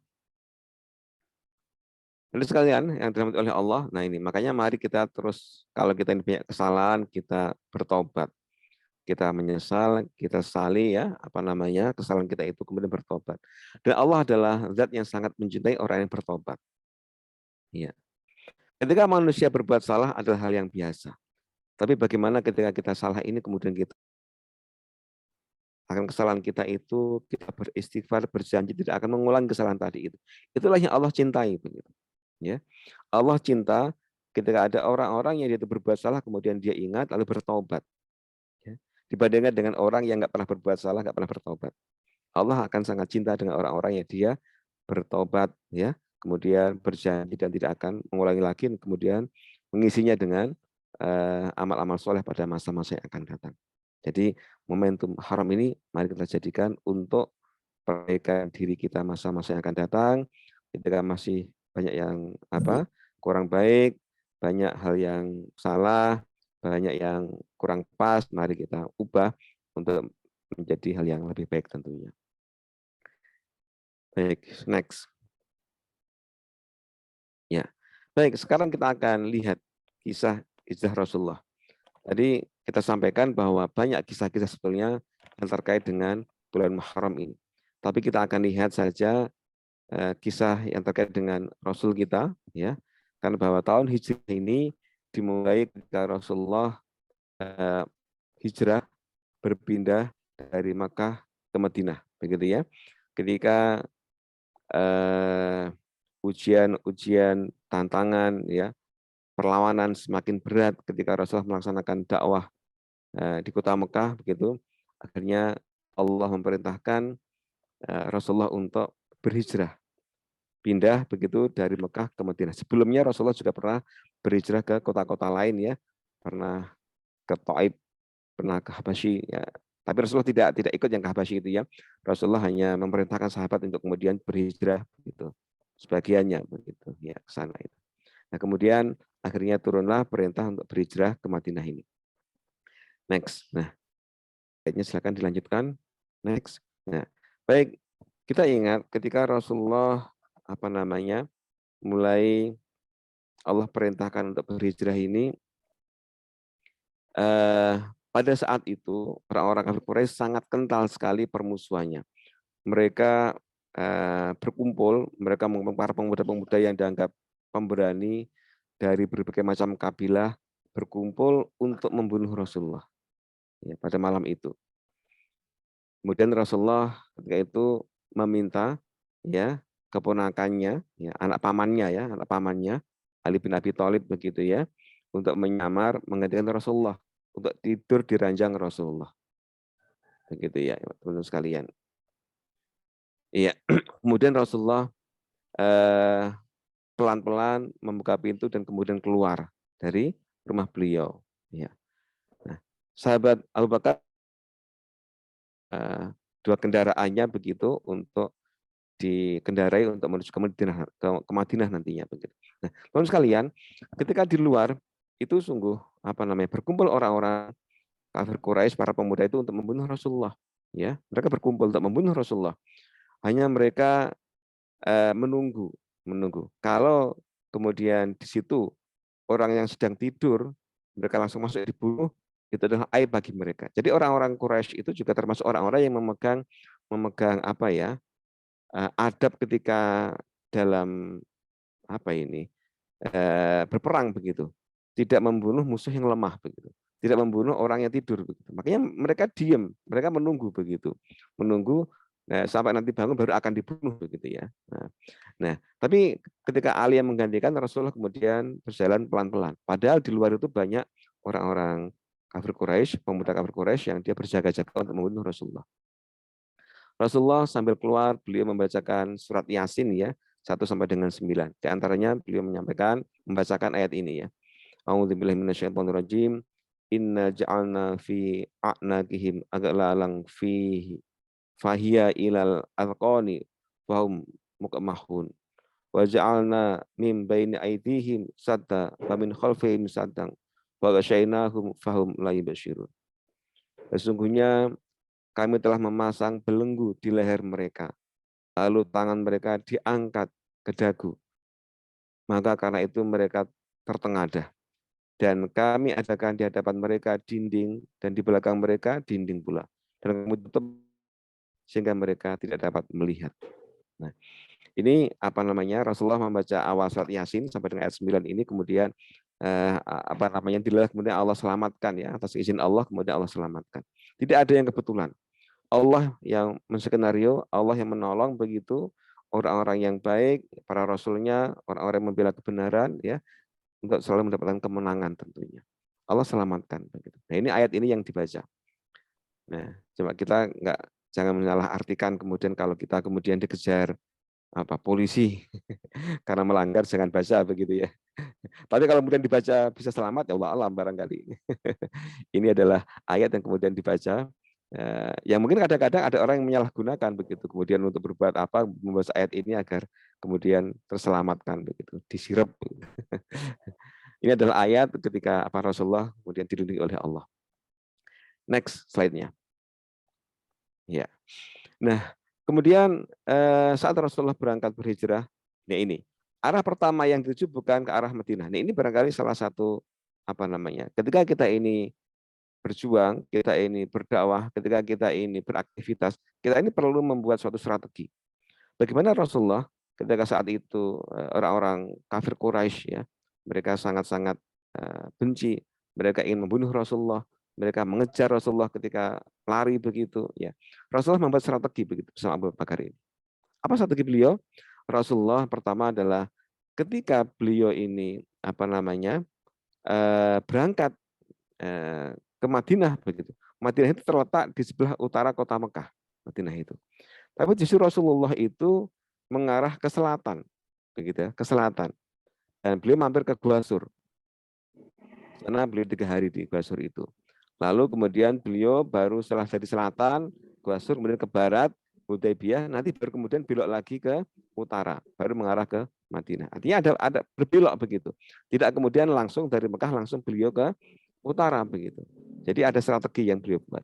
Lalu sekalian yang dirahmati oleh Allah, nah ini makanya mari kita terus kalau kita ini punya kesalahan kita bertobat, kita menyesal, kita sesali ya apa namanya kesalahan kita itu kemudian bertobat. Dan Allah adalah zat yang sangat mencintai orang yang bertobat. Ya. Ketika manusia berbuat salah adalah hal yang biasa. Tapi bagaimana ketika kita salah ini kemudian kita akan kesalahan kita itu kita beristighfar, berjanji tidak akan mengulangi kesalahan tadi itu. Itulah yang Allah cintai begitu. Ya. Allah cinta ketika ada orang-orang yang dia itu berbuat salah kemudian dia ingat lalu bertobat. Ya. Dibandingkan dengan orang yang nggak pernah berbuat salah, nggak pernah bertobat. Allah akan sangat cinta dengan orang-orang yang dia bertobat, ya, kemudian berjanji dan tidak akan mengulangi lagi, kemudian mengisinya dengan amal-amal soleh pada masa-masa yang akan datang. Jadi momentum haram ini mari kita jadikan untuk perbaikan diri kita masa-masa yang akan datang, ketika masih banyak yang kurang baik, banyak hal yang salah, banyak yang kurang pas, mari kita ubah untuk menjadi hal yang lebih baik tentunya. Baik, next. Ya, baik. Sekarang kita akan lihat kisah Rasulullah. Tadi kita sampaikan bahwa banyak kisah-kisah sebetulnya yang terkait dengan bulan Muharram ini. Tapi kita akan lihat saja kisah yang terkait dengan Rasul kita, ya. Karena bahwa tahun Hijrah ini dimulai ketika Rasulullah hijrah berpindah dari Makkah ke Madinah, begitu ya. Ketika ujian, tantangan, ya, perlawanan semakin berat ketika Rasulullah melaksanakan dakwah di kota Mekah, begitu. Akhirnya Allah memerintahkan Rasulullah untuk berhijrah, pindah begitu dari Mekah ke Madinah. Sebelumnya Rasulullah juga pernah berhijrah ke kota-kota lain, ya, pernah ke Taif, pernah ke Habasyi, ya. Tapi Rasulullah tidak ikut yang ke Habasyi itu, ya. Rasulullah hanya memerintahkan sahabat untuk kemudian berhijrah, gitu. Sebagiannya begitu, ya, ke sana itu. Nah, kemudian akhirnya turunlah perintah untuk berhijrah ke Madinah ini. Next. Nah, silakan dilanjutkan. Next. Nah, baik, kita ingat ketika Rasulullah mulai Allah perintahkan untuk berhijrah ini, pada saat itu orang-orang kafir Quraisy sangat kental sekali permusuhannya. Mereka berkumpul, mereka para pemuda-pemuda yang dianggap pemberani dari berbagai macam kabilah berkumpul untuk membunuh Rasulullah, ya, pada malam itu. Kemudian Rasulullah ketika itu meminta, ya, keponakannya, ya, anak pamannya Ali bin Abi Thalib begitu, ya, untuk menyamar menggantikan Rasulullah untuk tidur di ranjang Rasulullah. Begitu, ya, teman-teman sekalian. Iya. Kemudian Rasulullah pelan-pelan membuka pintu dan kemudian keluar dari rumah beliau. Ya. Nah, sahabat Abu Bakar dua kendaraannya begitu untuk dikendarai untuk menuju ke Madinah nantinya begitu. Nah, teman sekalian, ketika di luar itu sungguh berkumpul orang-orang kafir Quraisy, para pemuda itu untuk membunuh Rasulullah. Ya, mereka berkumpul untuk membunuh Rasulullah. Hanya mereka menunggu. Kalau kemudian di situ orang yang sedang tidur, mereka langsung masuk dibunuh, itu adalah aib bagi mereka. Jadi orang-orang Quraisy itu juga termasuk orang-orang yang memegang adab ketika dalam berperang begitu. Tidak membunuh musuh yang lemah begitu. Tidak membunuh orang yang tidur begitu. Makanya mereka diam, mereka menunggu begitu. Menunggu sampai nanti bangun baru akan dibunuh begitu, ya. Nah, tapi ketika Ali yang menggantikan, Rasulullah kemudian berjalan pelan-pelan. Padahal di luar itu banyak orang-orang kafir Quraisy, pemuda kafir Quraisy yang dia berjaga-jaga untuk membunuh Rasulullah. Rasulullah sambil keluar, beliau membacakan surat Yasin, ya, 1 sampai dengan 9. Di antaranya beliau membacakan ayat ini ya. A'udzubillahi minasyaitonirrajim. Inna ja'alna fi a'naqihim aghlalan fi fahiya ilal alqani fahum muqmahun. Wa ja'alna min baini aydihim sadda wa min khalfihim saddan wa ghasyainahum fahum la yubsirun. Sesungguhnya kami telah memasang belenggu di leher mereka, lalu tangan mereka diangkat ke dagu. Maka karena itu mereka tertengadah. Dan kami adakan di hadapan mereka dinding, dan di belakang mereka dinding pula. Dan kami tutup sehingga mereka tidak dapat melihat. Nah, ini apa namanya? Rasulullah membaca awal surat Yasin sampai dengan ayat 9 ini, kemudian kemudian Allah selamatkan ya, atas izin Allah kemudian Allah selamatkan. Tidak ada yang kebetulan. Allah yang menskenario, Allah yang menolong begitu orang-orang yang baik, para rasulnya, orang-orang yang membela kebenaran ya, untuk selalu mendapatkan kemenangan tentunya. Allah selamatkan begitu. Nah, ini ayat ini yang dibaca. Nah, cuma kita jangan menyalahartikan kemudian kalau kita kemudian dikejar polisi karena melanggar, jangan baca begitu ya. Tapi kalau kemudian dibaca bisa selamat, ya Allah alam barangkali. Ini adalah ayat yang kemudian dibaca. Yang mungkin kadang-kadang ada orang yang menyalahgunakan begitu, kemudian untuk berbuat apa, membaca ayat ini agar kemudian terselamatkan begitu, disirap. Ini adalah ayat ketika Rasulullah kemudian dilindungi oleh Allah. Next slide-nya. Ya. Nah, kemudian saat Rasulullah berangkat berhijrah, ini arah pertama yang dituju bukan ke arah Madinah. Ini barangkali salah satu ketika kita ini berjuang, kita ini berdakwah, ketika kita ini beraktivitas, kita ini perlu membuat suatu strategi. Bagaimana Rasulullah ketika saat itu orang-orang kafir Quraisy ya, mereka sangat-sangat benci, mereka ingin membunuh Rasulullah, mereka mengejar Rasulullah ketika lari begitu ya. Rasulullah membuat strategi begitu bersama Abu Bakar ini. Apa strategi beliau? Rasulullah pertama adalah ketika beliau ini berangkat ke Madinah begitu. Madinah itu terletak di sebelah utara kota Mekah, Madinah itu. Tapi justru Rasulullah itu mengarah ke selatan, begitu ya, ke selatan. Dan beliau mampir ke Gua Sur. Karena beliau 3 hari di Gua Sur itu. Lalu kemudian beliau baru setelah dari selatan, Gua Sur, kemudian ke barat, Hudaybiyah, nanti baru kemudian belok lagi ke utara, baru mengarah ke Madinah. Artinya ada berbelok begitu. Tidak kemudian langsung dari Mekah langsung beliau ke utara begitu. Jadi ada strategi yang beliau buat.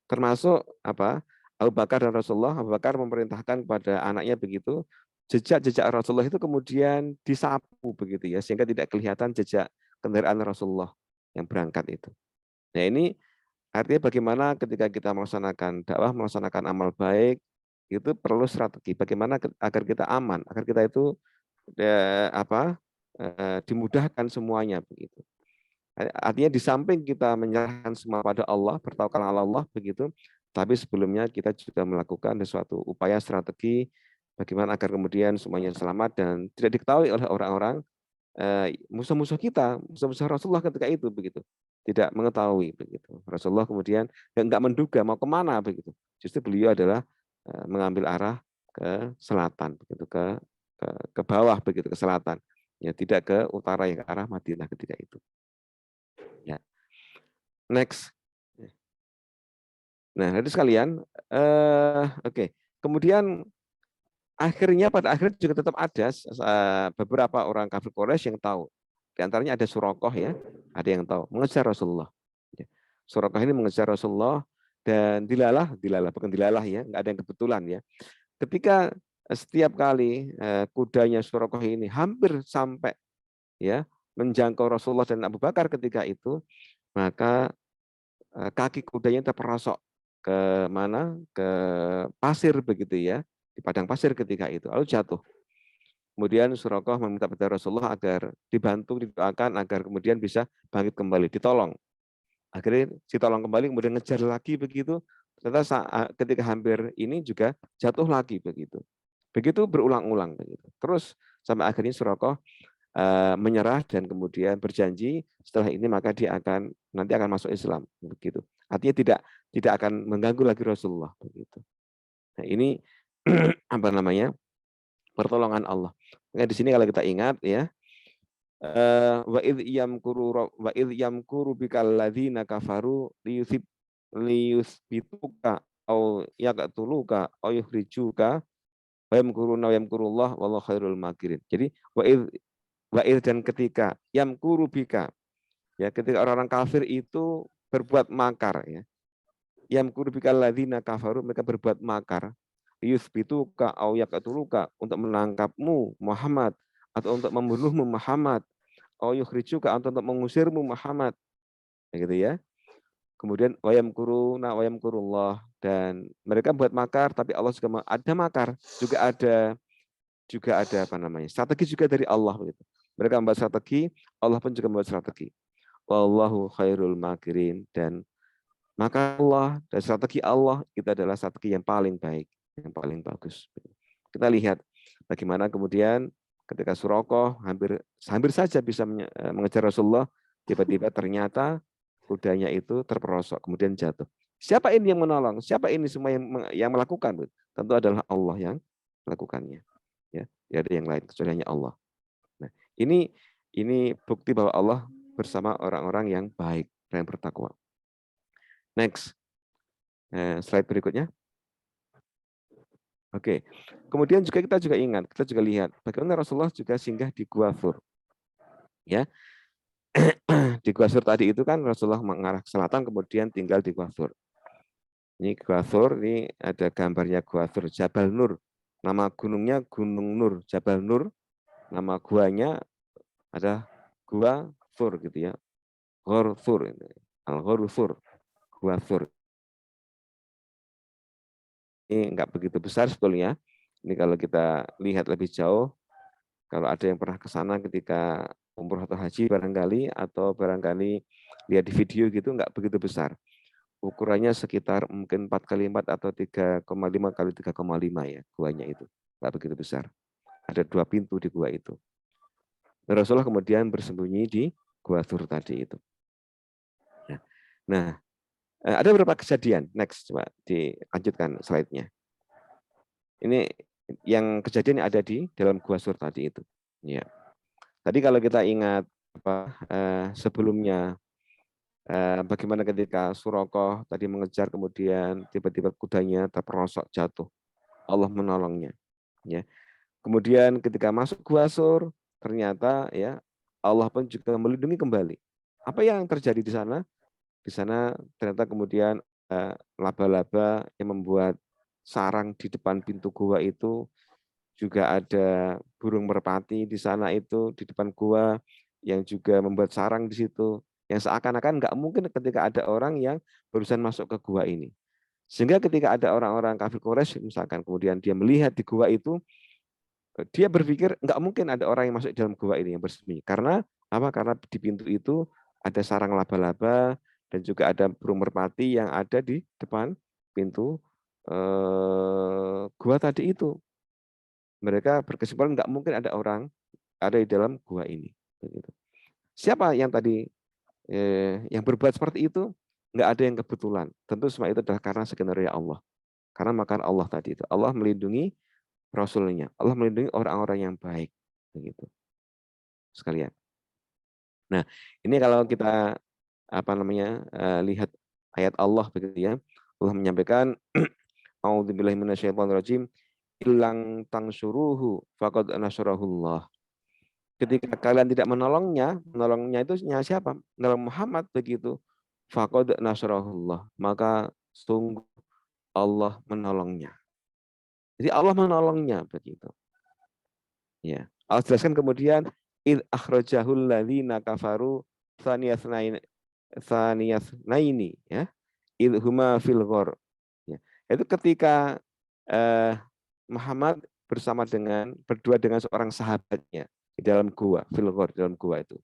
Termasuk Abu Bakar dan Rasulullah. Abu Bakar memerintahkan kepada anaknya begitu, jejak-jejak Rasulullah itu kemudian disapu begitu ya, sehingga tidak kelihatan jejak kendaraan Rasulullah yang berangkat itu. Nah, ini artinya bagaimana ketika kita melaksanakan dakwah, melaksanakan amal baik, itu perlu strategi. Bagaimana agar kita aman, agar kita itu dimudahkan semuanya begitu. Artinya di samping kita menyerahkan semua pada Allah, bertawakal ala Allah begitu, tapi sebelumnya kita juga melakukan sesuatu upaya strategi bagaimana agar kemudian semuanya selamat dan tidak diketahui oleh orang-orang musuh-musuh kita, musuh-musuh Rasulullah ketika itu begitu, tidak mengetahui begitu. Rasulullah kemudian enggak menduga mau kemana begitu. Justru beliau adalah mengambil arah ke selatan begitu, ke bawah begitu, ke selatan. Ya, tidak ke utara, yang ke arah Madinah ketika itu. Ya. Next. Nah, hadirin sekalian, oke. Kemudian pada akhirnya juga tetap ada beberapa orang kafir Quraisy yang tahu. Di antaranya ada Surakoh ya, ada yang tahu mengejar Rasulullah. Surakoh ini mengejar Rasulullah dan dilalah bukan dilalah ya, nggak ada yang kebetulan ya. Ketika setiap kali kudanya Surakoh ini hampir sampai ya menjangkau Rasulullah dan Abu Bakar ketika itu, maka kaki kudanya terperosok ke mana? Ke pasir begitu ya, di padang pasir ketika itu, lalu jatuh. Kemudian Surakoh meminta pada Rasulullah agar dibantu, didoakan agar kemudian bisa bangkit kembali, ditolong. Akhirnya ditolong kembali, kemudian ngejar lagi begitu. Ternyata ketika hampir ini juga jatuh lagi begitu. Begitu berulang-ulang begitu. Terus sampai akhirnya Surakoh menyerah dan kemudian berjanji setelah ini maka dia nanti akan masuk Islam begitu. Artinya tidak akan mengganggu lagi Rasulullah begitu. Nah, ini pertolongan Allah. Nah, di sini kalau kita ingat ya, wa id yamkuru bikal ladzina kafaru liyuthbituka au yaqtuluka au yukhrijuka wa yamkuruna wa yamkurullah wallahu khairul makirin. Jadi wa id dan ketika yamkuru bika, ya, ketika orang-orang kafir itu berbuat makar, ya. Yamkuru bikal ladzina kafaru, mereka berbuat makar. Yuthbituka au yaqtuluka, untuk menangkapmu Muhammad atau untuk membunuhmu Muhammad, au yukhrijuka, atau untuk mengusirmu Muhammad, gitu ya. Kemudian wayamkuruna wayamkurullah, dan mereka buat makar, tapi Allah juga ada makar, juga ada apa namanya, strategi juga dari Allah begitu. Mereka membuat strategi, Allah pun juga membuat strategi. Wallahu khairul makirin, dan maka Allah dan strategi Allah itu adalah strategi yang paling baik, yang paling bagus. Kita lihat bagaimana kemudian ketika Suraqah hampir saja bisa mengejar Rasulullah, tiba-tiba ternyata kudanya itu terperosok, kemudian jatuh. Siapa ini yang menolong? Siapa ini semua yang melakukan? Tentu adalah Allah yang melakukannya. Ya, tidak ada yang lain kecuali hanya Allah. Nah, ini bukti bahwa Allah bersama orang-orang yang baik dan bertakwa. Next, slide berikutnya. Oke, kemudian kita juga ingat, kita juga lihat bagaimana Rasulullah juga singgah di Gua Thur. Ya, di Gua Thur tadi itu kan Rasulullah mengarah ke selatan, kemudian tinggal di Gua Thur. Ini Gua Thur, ini ada gambarnya Gua Thur, Jabal Nur. Nama gunungnya Gunung Nur, Jabal Nur. Nama guanya ada Gua Thur gitu ya. Ghor Thur, Al-Ghor Thur, Gua Thur. Ini enggak begitu besar sebetulnya. Ini kalau kita lihat lebih jauh, kalau ada yang pernah ke sana ketika umroh atau haji barangkali, atau barangkali lihat di video gitu, enggak begitu besar. Ukurannya sekitar mungkin 4x4 atau 3,5 kali 3,5 ya, guanya itu. Enggak begitu besar. Ada 2 pintu di gua itu. Dan Rasulullah kemudian bersembunyi di Gua Thur tadi itu. Nah, ada beberapa kejadian. Next, coba dilanjutkan slide-nya. Ini yang kejadian yang ada di dalam Gua Thur tadi itu. Ya. Tadi kalau kita ingat sebelumnya, bagaimana ketika Suraqah tadi mengejar, kemudian tiba-tiba kudanya terperosok jatuh, Allah menolongnya. Ya. Kemudian ketika masuk Gua Thur, ternyata ya Allah pun juga melindungi kembali. Apa yang terjadi di sana? Di sana ternyata kemudian laba-laba yang membuat sarang di depan pintu gua itu, juga ada burung merpati di sana itu di depan gua yang juga membuat sarang di situ, yang seakan-akan nggak mungkin ketika ada orang yang berusaha masuk ke gua ini. Sehingga ketika ada orang-orang kafir Quraisy misalkan, kemudian dia melihat di gua itu, dia berpikir nggak mungkin ada orang yang masuk dalam gua ini yang bersembunyi. Karena apa? Karena di pintu itu ada sarang laba-laba dan juga ada burung merpati yang ada di depan pintu gua tadi itu. Mereka berkesimpulan nggak mungkin ada orang ada di dalam gua ini. Begitu. Siapa yang tadi yang berbuat seperti itu? Nggak ada yang kebetulan. Tentu semua itu adalah karena skenario Allah. Karena makan Allah tadi itu. Allah melindungi Rasulnya. Allah melindungi orang-orang yang baik. Begitu. Sekalian. Nah, ini kalau kita lihat ayat Allah begitu ya. Allah menyampaikan a'udzubillahi minasyaitonirrajim, illang tangsuruhu faqad nasrahullah. Ketika kalian tidak menolongnya itu siapa? Menolong Muhammad begitu. Faqad nasrahullah, maka sungguh Allah menolongnya. Jadi Allah menolongnya begitu. Ya. Allah jelaskan kemudian id akhrajahul ladzina kafaru tsaniyasnaini ya. Id huma fil ghor. Ya. Itu ketika Muhammad berdua dengan seorang sahabatnya di dalam gua, fil ghor, di dalam gua itu.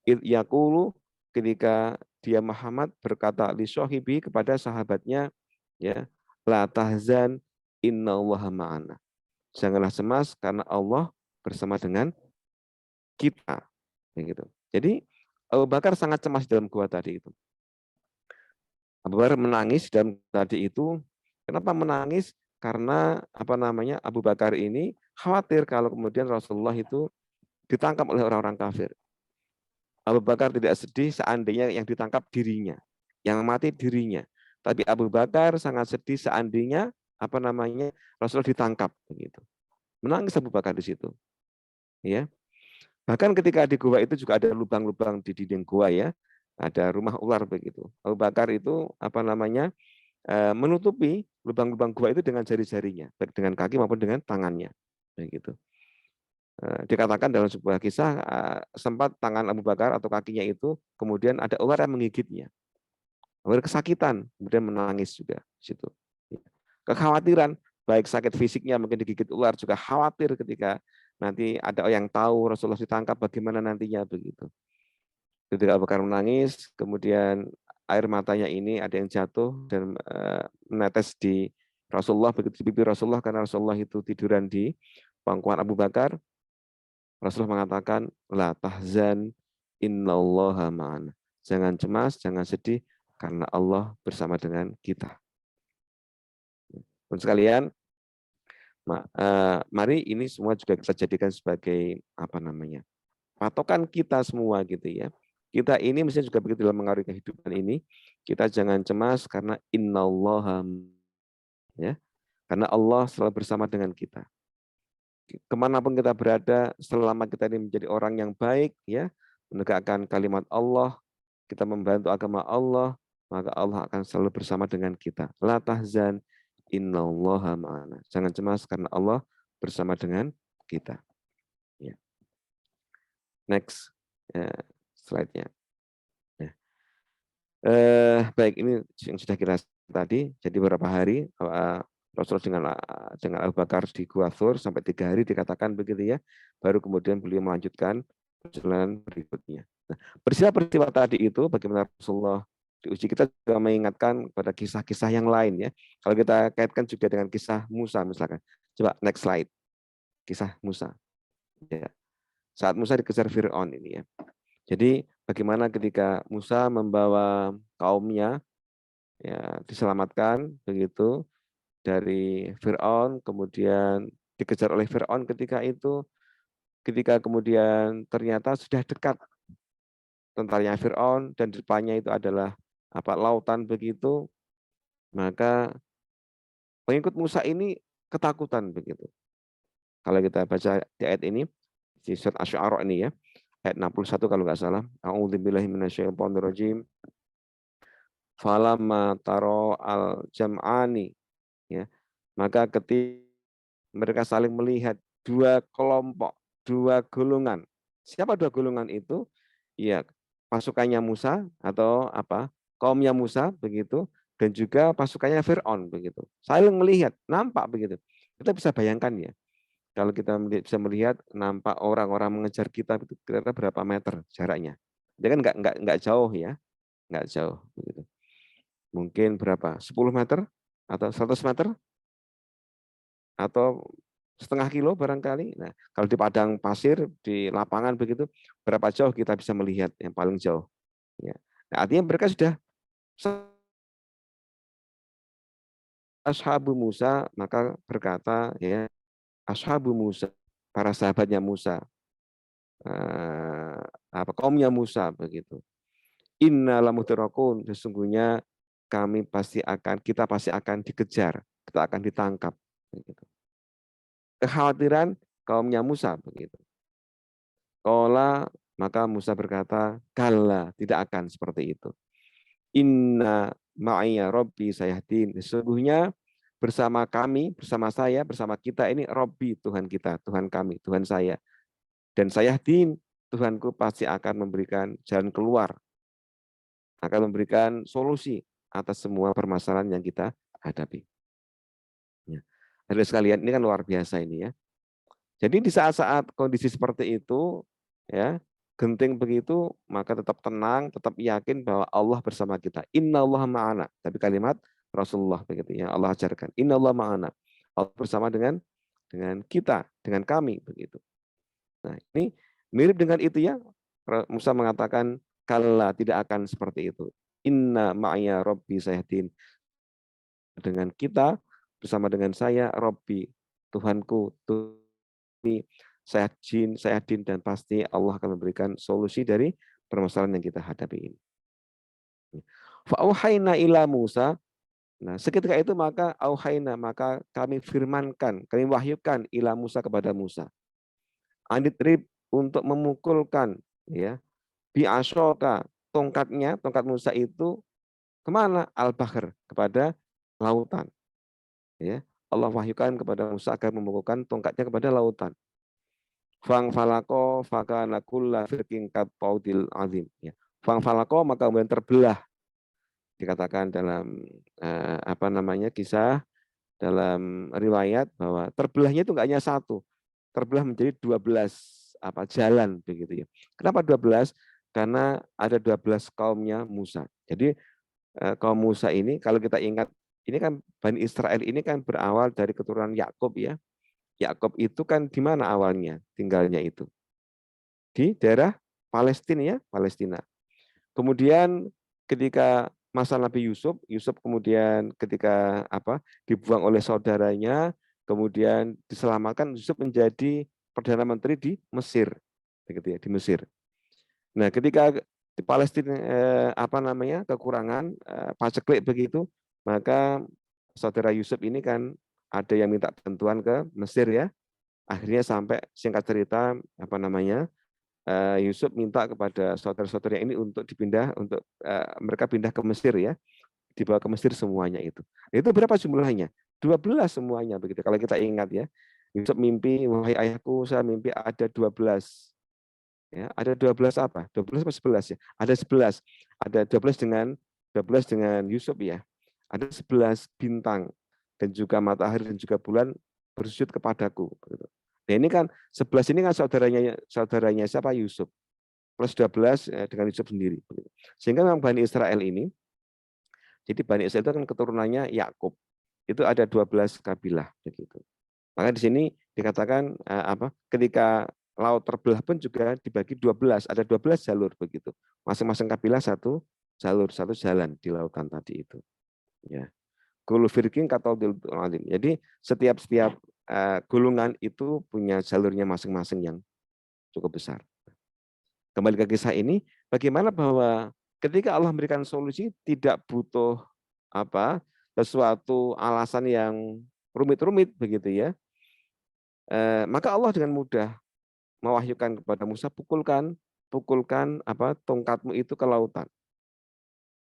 Id yaqulu, ketika dia Muhammad berkata li sahibi, kepada sahabatnya, ya, la tahzan innallaha ma'ana. Janganlah cemas karena Allah bersama dengan kita. Begitu. Jadi Abu Bakar sangat cemas dalam gua tadi itu. Abu Bakar menangis dalam tadi itu. Kenapa menangis? Karena Abu Bakar ini khawatir kalau kemudian Rasulullah itu ditangkap oleh orang-orang kafir. Abu Bakar tidak sedih seandainya yang ditangkap dirinya, yang mati dirinya. Tapi Abu Bakar sangat sedih seandainya Rasulullah ditangkap begitu. Menangis Abu Bakar di situ. Ya. Bahkan ketika di gua itu juga ada lubang-lubang di dinding gua ya. Ada rumah ular begitu. Abu Bakar itu menutupi lubang-lubang gua itu dengan jari-jarinya, baik dengan kaki maupun dengan tangannya. Begitu. Dikatakan dalam sebuah kisah sempat tangan Abu Bakar atau kakinya itu kemudian ada ular yang menggigitnya. Ular kesakitan, kemudian menangis juga di situ. Kekhawatiran, baik sakit fisiknya mungkin digigit ular, juga khawatir ketika nanti ada yang tahu Rasulullah ditangkap bagaimana nantinya begitu. Ketika Abu Bakar menangis, kemudian air matanya ini ada yang jatuh dan menetes di Rasulullah, begitu di pipi Rasulullah karena Rasulullah itu tiduran di pangkuan Abu Bakar. Rasulullah mengatakan, la tahzan innallaha ma'ana. Jangan cemas, jangan sedih, karena Allah bersama dengan kita. Dan sekalian, mari ini semua juga kita jadikan sebagai patokan kita semua gitu ya. Kita ini mestinya juga begitu dalam mengaruhi kehidupan ini. Kita jangan cemas karena innallaha, ya, karena Allah selalu bersama dengan kita. Kemanapun kita berada, selama kita ini menjadi orang yang baik, ya, menegakkan kalimat Allah, kita membantu agama Allah, maka Allah akan selalu bersama dengan kita. La tahzan, innallaha ma'ana. Jangan cemas karena Allah bersama dengan kita. Ya. Next, slide-nya. Ya. Baik, ini yang sudah kita tadi. Jadi beberapa hari Rasulullah dengan Abu Bakar di Gua Thur sampai 3 hari dikatakan begitu ya. Baru kemudian beliau melanjutkan perjalanan berikutnya. Nah, peristiwa tadi itu bagaimana Rasulullah diuji, kita juga mengingatkan pada kisah-kisah yang lain ya. Kalau kita kaitkan juga dengan kisah Musa misalkan. Coba next slide. Kisah Musa. Ya. Saat Musa dikejar Fir'aun ini ya. Jadi bagaimana ketika Musa membawa kaumnya ya diselamatkan begitu dari Fir'aun, kemudian dikejar oleh Fir'aun ketika kemudian ternyata sudah dekat tentaranya Fir'aun dan di depannya itu adalah lautan begitu, maka pengikut Musa ini ketakutan begitu. Kalau kita baca di ayat ini, di surat Asy-Syu'ara ini ya, ayat 61 kalau nggak salah, a'udzubillahi minasyaitonirrajim, falamma taro al-jam'ani, ya, maka ketika mereka saling melihat dua kelompok, dua golongan. Siapa dua golongan itu? Ya, pasukannya Musa atau kaumnya Musa begitu, dan juga pasukannya Fir'aun begitu. Saling melihat, nampak begitu. Kita bisa bayangkan ya, kalau kita bisa melihat nampak orang-orang mengejar kita itu kira-kira berapa meter jaraknya. Dia kan nggak jauh ya, nggak jauh begitu. Mungkin berapa? 10 meter atau 100 meter atau setengah kilo barangkali. Nah, kalau di padang pasir, di lapangan begitu, berapa jauh kita bisa melihat yang paling jauh. Ya. Nah, artinya mereka sudah Ashabu Musa, maka berkata ya, Ashabu Musa, para sahabatnya Musa, kaumnya Musa begitu. Inna lamudrakun, sesungguhnya kita pasti akan dikejar, kita akan ditangkap. Begitu. Kekhawatiran kaumnya Musa begitu. Qala, maka Musa berkata, kalla, tidak akan seperti itu. Inna ma'iyya Rabbi sayahdin. Sesungguhnya bersama kami, bersama saya, bersama kita ini Rabbi, Tuhan kita, Tuhan kami, Tuhan saya. Dan sayahdin, Tuhanku pasti akan memberikan jalan keluar, akan memberikan solusi atas semua permasalahan yang kita hadapi. Ya. Hadirin sekalian, ini kan luar biasa ini ya. Jadi di saat-saat kondisi seperti itu, ya, genting begitu, maka tetap tenang, tetap yakin bahwa Allah bersama kita. Innallaha ma'ana. Tapi kalimat Rasulullah begitu ya, Allah ajarkan. Innallaha ma'ana. Allah bersama dengan kita, dengan kami begitu. Nah, ini mirip dengan itu ya. Musa mengatakan, kalla, tidak akan seperti itu. Inna ma'ya Rabbi sayahdin. Dengan kita, bersama dengan saya, Rabbi, Tuhanku, saya jin, dan pasti Allah akan memberikan solusi dari permasalahan yang kita hadapi ini. Fa'auhayna ila Musa. Nah, seketika itu maka kami firmankan, kami wahyukan ila Musa kepada Musa. Anidrib untuk memukulkan ya, bi ashoka tongkat Musa itu kemana? Al-Bahr, kepada lautan. Ya, Allah wahyukan kepada Musa agar memukulkan tongkatnya kepada lautan. Fang falako fakana kulla firqin kapaudil azim. Ya. Fang falako maka kemudian terbelah, dikatakan dalam kisah dalam riwayat bahwa terbelahnya itu enggak hanya satu, terbelah menjadi 12 jalan begitu ya. Kenapa 12? Karena ada 12 kaumnya Musa. Jadi kaum Musa ini kalau kita ingat, ini kan Bani Israel ini kan berawal dari keturunan Yakub ya. Yakub itu kan di mana awalnya tinggalnya itu? Di daerah Palestina ya, Palestina. Kemudian ketika masa Nabi Yusuf kemudian ketika dibuang oleh saudaranya, kemudian diselamatkan, Yusuf menjadi perdana menteri di Mesir, begitu ya, di Mesir. Nah, ketika di Palestina kekurangan paceklik begitu, maka saudara Yusuf ini kan ada yang minta bantuan ke Mesir ya. Akhirnya sampai singkat cerita Yusuf minta kepada saudara-saudara ini untuk mereka pindah ke Mesir ya, dibawa ke Mesir semuanya itu. Itu berapa jumlahnya? 12 semuanya begitu. Kalau kita ingat ya, Yusuf mimpi, wahai ayahku, saya mimpi ada 12. Ya, ada 12 apa? 12 atau 11 ya? Ada 11. Ada 12 dengan Yusuf ya. Ada 11 bintang dan juga matahari dan juga bulan bersujud kepadaku. Nah, ini kan 11 ini kan saudaranya siapa? Yusuf. Plus 12 dengan Yusuf sendiri. Sehingga memang Bani Israel ini, jadi Bani Israel itu kan keturunannya Yakub. Itu ada 12 kabilah begitu. Maka di sini dikatakan ketika laut terbelah pun juga dibagi 12, ada 12 jalur begitu. Masing-masing kabilah satu jalur, satu jalan di lautan tadi itu. Ya. Kullu firqin kataudil alim. Jadi setiap golongan itu punya jalurnya masing-masing yang cukup besar. Kembali ke kisah ini, bagaimana bahwa ketika Allah memberikan solusi tidak butuh sesuatu alasan yang rumit-rumit begitu ya. Maka Allah dengan mudah mewahyukan kepada Musa, pukulkan tongkatmu itu ke lautan.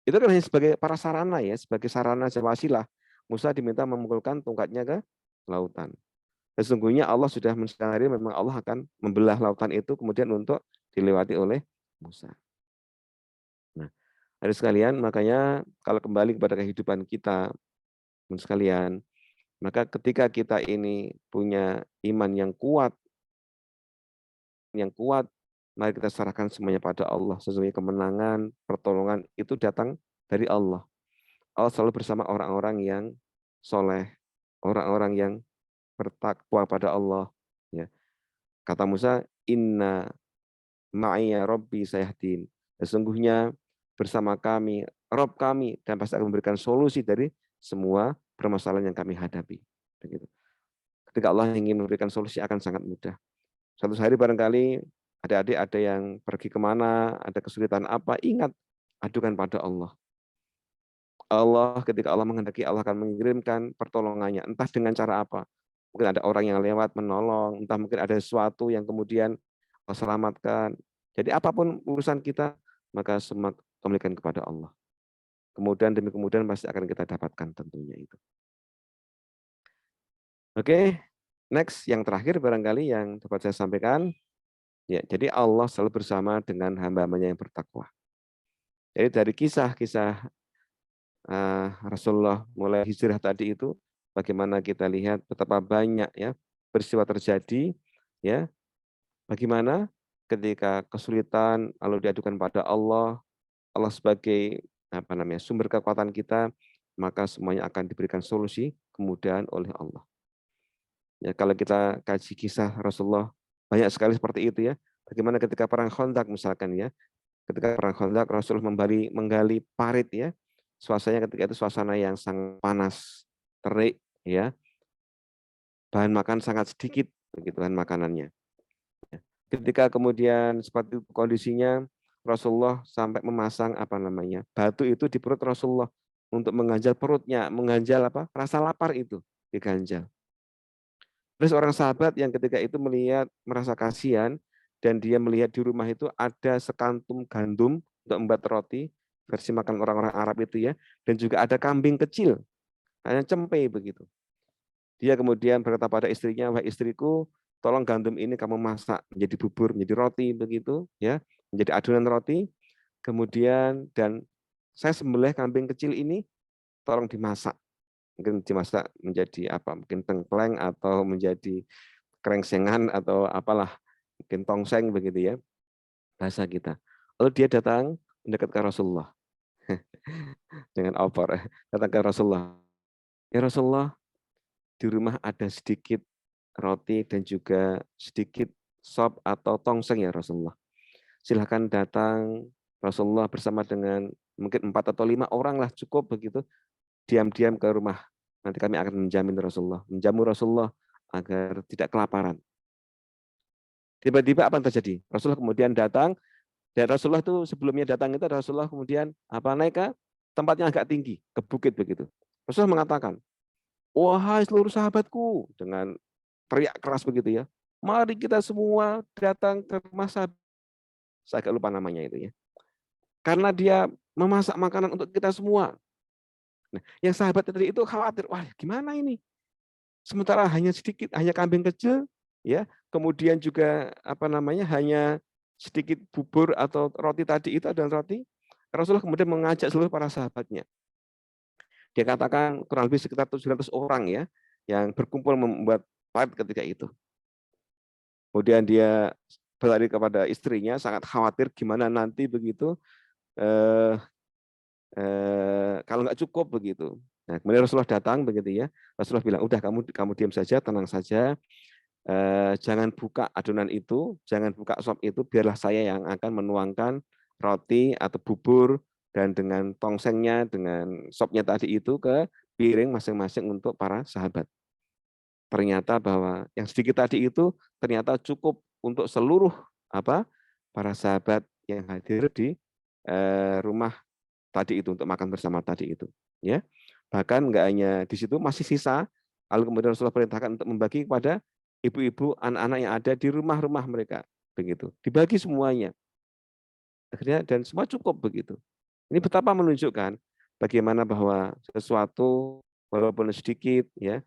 Itu kan hanya sebagai prasarana ya, sebagai sarana wasilah. Musa diminta memukulkan tongkatnya ke lautan. Sesungguhnya Allah sudah menskenario memang Allah akan membelah lautan itu kemudian untuk dilewati oleh Musa. Nah, hari sekalian, makanya kalau kembali kepada kehidupan kita, sekalian, maka ketika kita ini punya iman yang kuat, mari kita serahkan semuanya pada Allah. Sesungguhnya kemenangan, pertolongan itu datang dari Allah. Allah selalu bersama orang-orang yang soleh, orang-orang yang bertakwa pada Allah. Ya. Kata Musa, Inna ma'iya Rabbi sayahdin. Sesungguhnya bersama kami, Rob kami, dan pasti akan memberikan solusi dari semua permasalahan yang kami hadapi. Begitu. Ketika Allah ingin memberikan solusi akan sangat mudah. Suatu hari barangkali adik-adik ada yang pergi kemana, ada kesulitan apa, ingat, adukan pada Allah. Ketika Allah menghendaki, Allah akan mengirimkan pertolongannya, entah dengan cara apa. Mungkin ada orang yang lewat menolong, entah mungkin ada sesuatu yang kemudian selamatkan. Jadi apapun urusan kita, maka semua kembalikan kepada Allah. Kemudian demi kemudian pasti akan kita dapatkan tentunya itu. Oke, next yang terakhir barangkali yang dapat saya sampaikan. Ya, jadi Allah selalu bersama dengan hamba-hambanya yang bertakwa. Jadi dari kisah-kisah Rasulullah mulai hijrah tadi itu, bagaimana kita lihat betapa banyak ya peristiwa terjadi, ya. Bagaimana ketika kesulitan lalu diadukan pada Allah, Allah sebagai sumber kekuatan kita, maka semuanya akan diberikan solusi kemudahan oleh Allah. Ya, kalau kita kaji kisah Rasulullah banyak sekali seperti itu ya. Bagaimana ketika perang Khandaq misalkan ya, ketika perang Khandaq Rasulullah menggali parit ya, suasananya ketika itu suasana yang sangat panas, terik ya, bahan makan sangat sedikit, begitu kan makanannya. Ketika kemudian seperti itu kondisinya, Rasulullah sampai memasang batu itu di perut Rasulullah untuk mengganjal perutnya, mengganjal rasa lapar itu diganjal. Terus orang sahabat yang ketika itu melihat merasa kasihan dan dia melihat di rumah itu ada sekantum gandum untuk membuat roti, versi makan orang-orang Arab itu ya, dan juga ada kambing kecil, hanya cempe begitu. Dia kemudian berkata pada istrinya, wahai istriku, tolong gandum ini kamu masak menjadi bubur, menjadi roti begitu ya, menjadi adonan roti. Kemudian dan saya sembelih kambing kecil ini, tolong dimasak. Mungkin dimasak menjadi mungkin tengkleng atau menjadi krengsengan atau apalah, mungkin tongseng begitu ya bahasa kita. Lalu dia datang mendekat ke Rasulullah dengan opor, datang ke Rasulullah. Ya Rasulullah, di rumah ada sedikit roti dan juga sedikit sop atau tongseng ya Rasulullah. Silahkan datang Rasulullah bersama dengan mungkin 4 atau 5 orang lah cukup begitu. Diam-diam ke rumah. Nanti kami akan menjamu Rasulullah agar tidak kelaparan. Tiba-tiba apa yang terjadi? Rasulullah kemudian datang, dan Rasulullah itu sebelumnya datang itu Rasulullah kemudian naik ke tempat yang agak tinggi, ke bukit begitu. Rasulullah mengatakan, wahai seluruh sahabatku, dengan teriak keras begitu ya, mari kita semua datang ke rumah sahabat. Saya agak lupa namanya itu ya. Karena dia memasak makanan untuk kita semua. Nah, yang sahabat tadi itu khawatir, wah gimana ini? Sementara hanya sedikit, hanya kambing kecil, ya, kemudian juga hanya sedikit bubur atau roti tadi itu adalah roti. Rasulullah kemudian mengajak seluruh para sahabatnya. Dia katakan kurang lebih sekitar 700 orang ya, yang berkumpul membuat fight ketika itu. Kemudian dia berlari kepada istrinya, sangat khawatir gimana nanti begitu kalau nggak cukup begitu. Nah, kemudian Rasulullah datang begitu ya. Rasulullah bilang, udah kamu diam saja, tenang saja. Jangan buka adonan itu, jangan buka sop itu, biarlah saya yang akan menuangkan roti atau bubur dan dengan tongsengnya, dengan sopnya tadi itu ke piring masing-masing untuk para sahabat. Ternyata bahwa yang sedikit tadi itu ternyata cukup untuk seluruh para sahabat yang hadir di rumah tadi itu untuk makan bersama tadi itu, ya. Bahkan enggak hanya di situ, masih sisa. Lalu kemudian Rasulullah perintahkan untuk membagi kepada ibu-ibu, anak-anak yang ada di rumah-rumah mereka, begitu. Dibagi semuanya. Akhirnya dan semua cukup begitu. Ini betapa menunjukkan bagaimana bahwa sesuatu walaupun sedikit ya,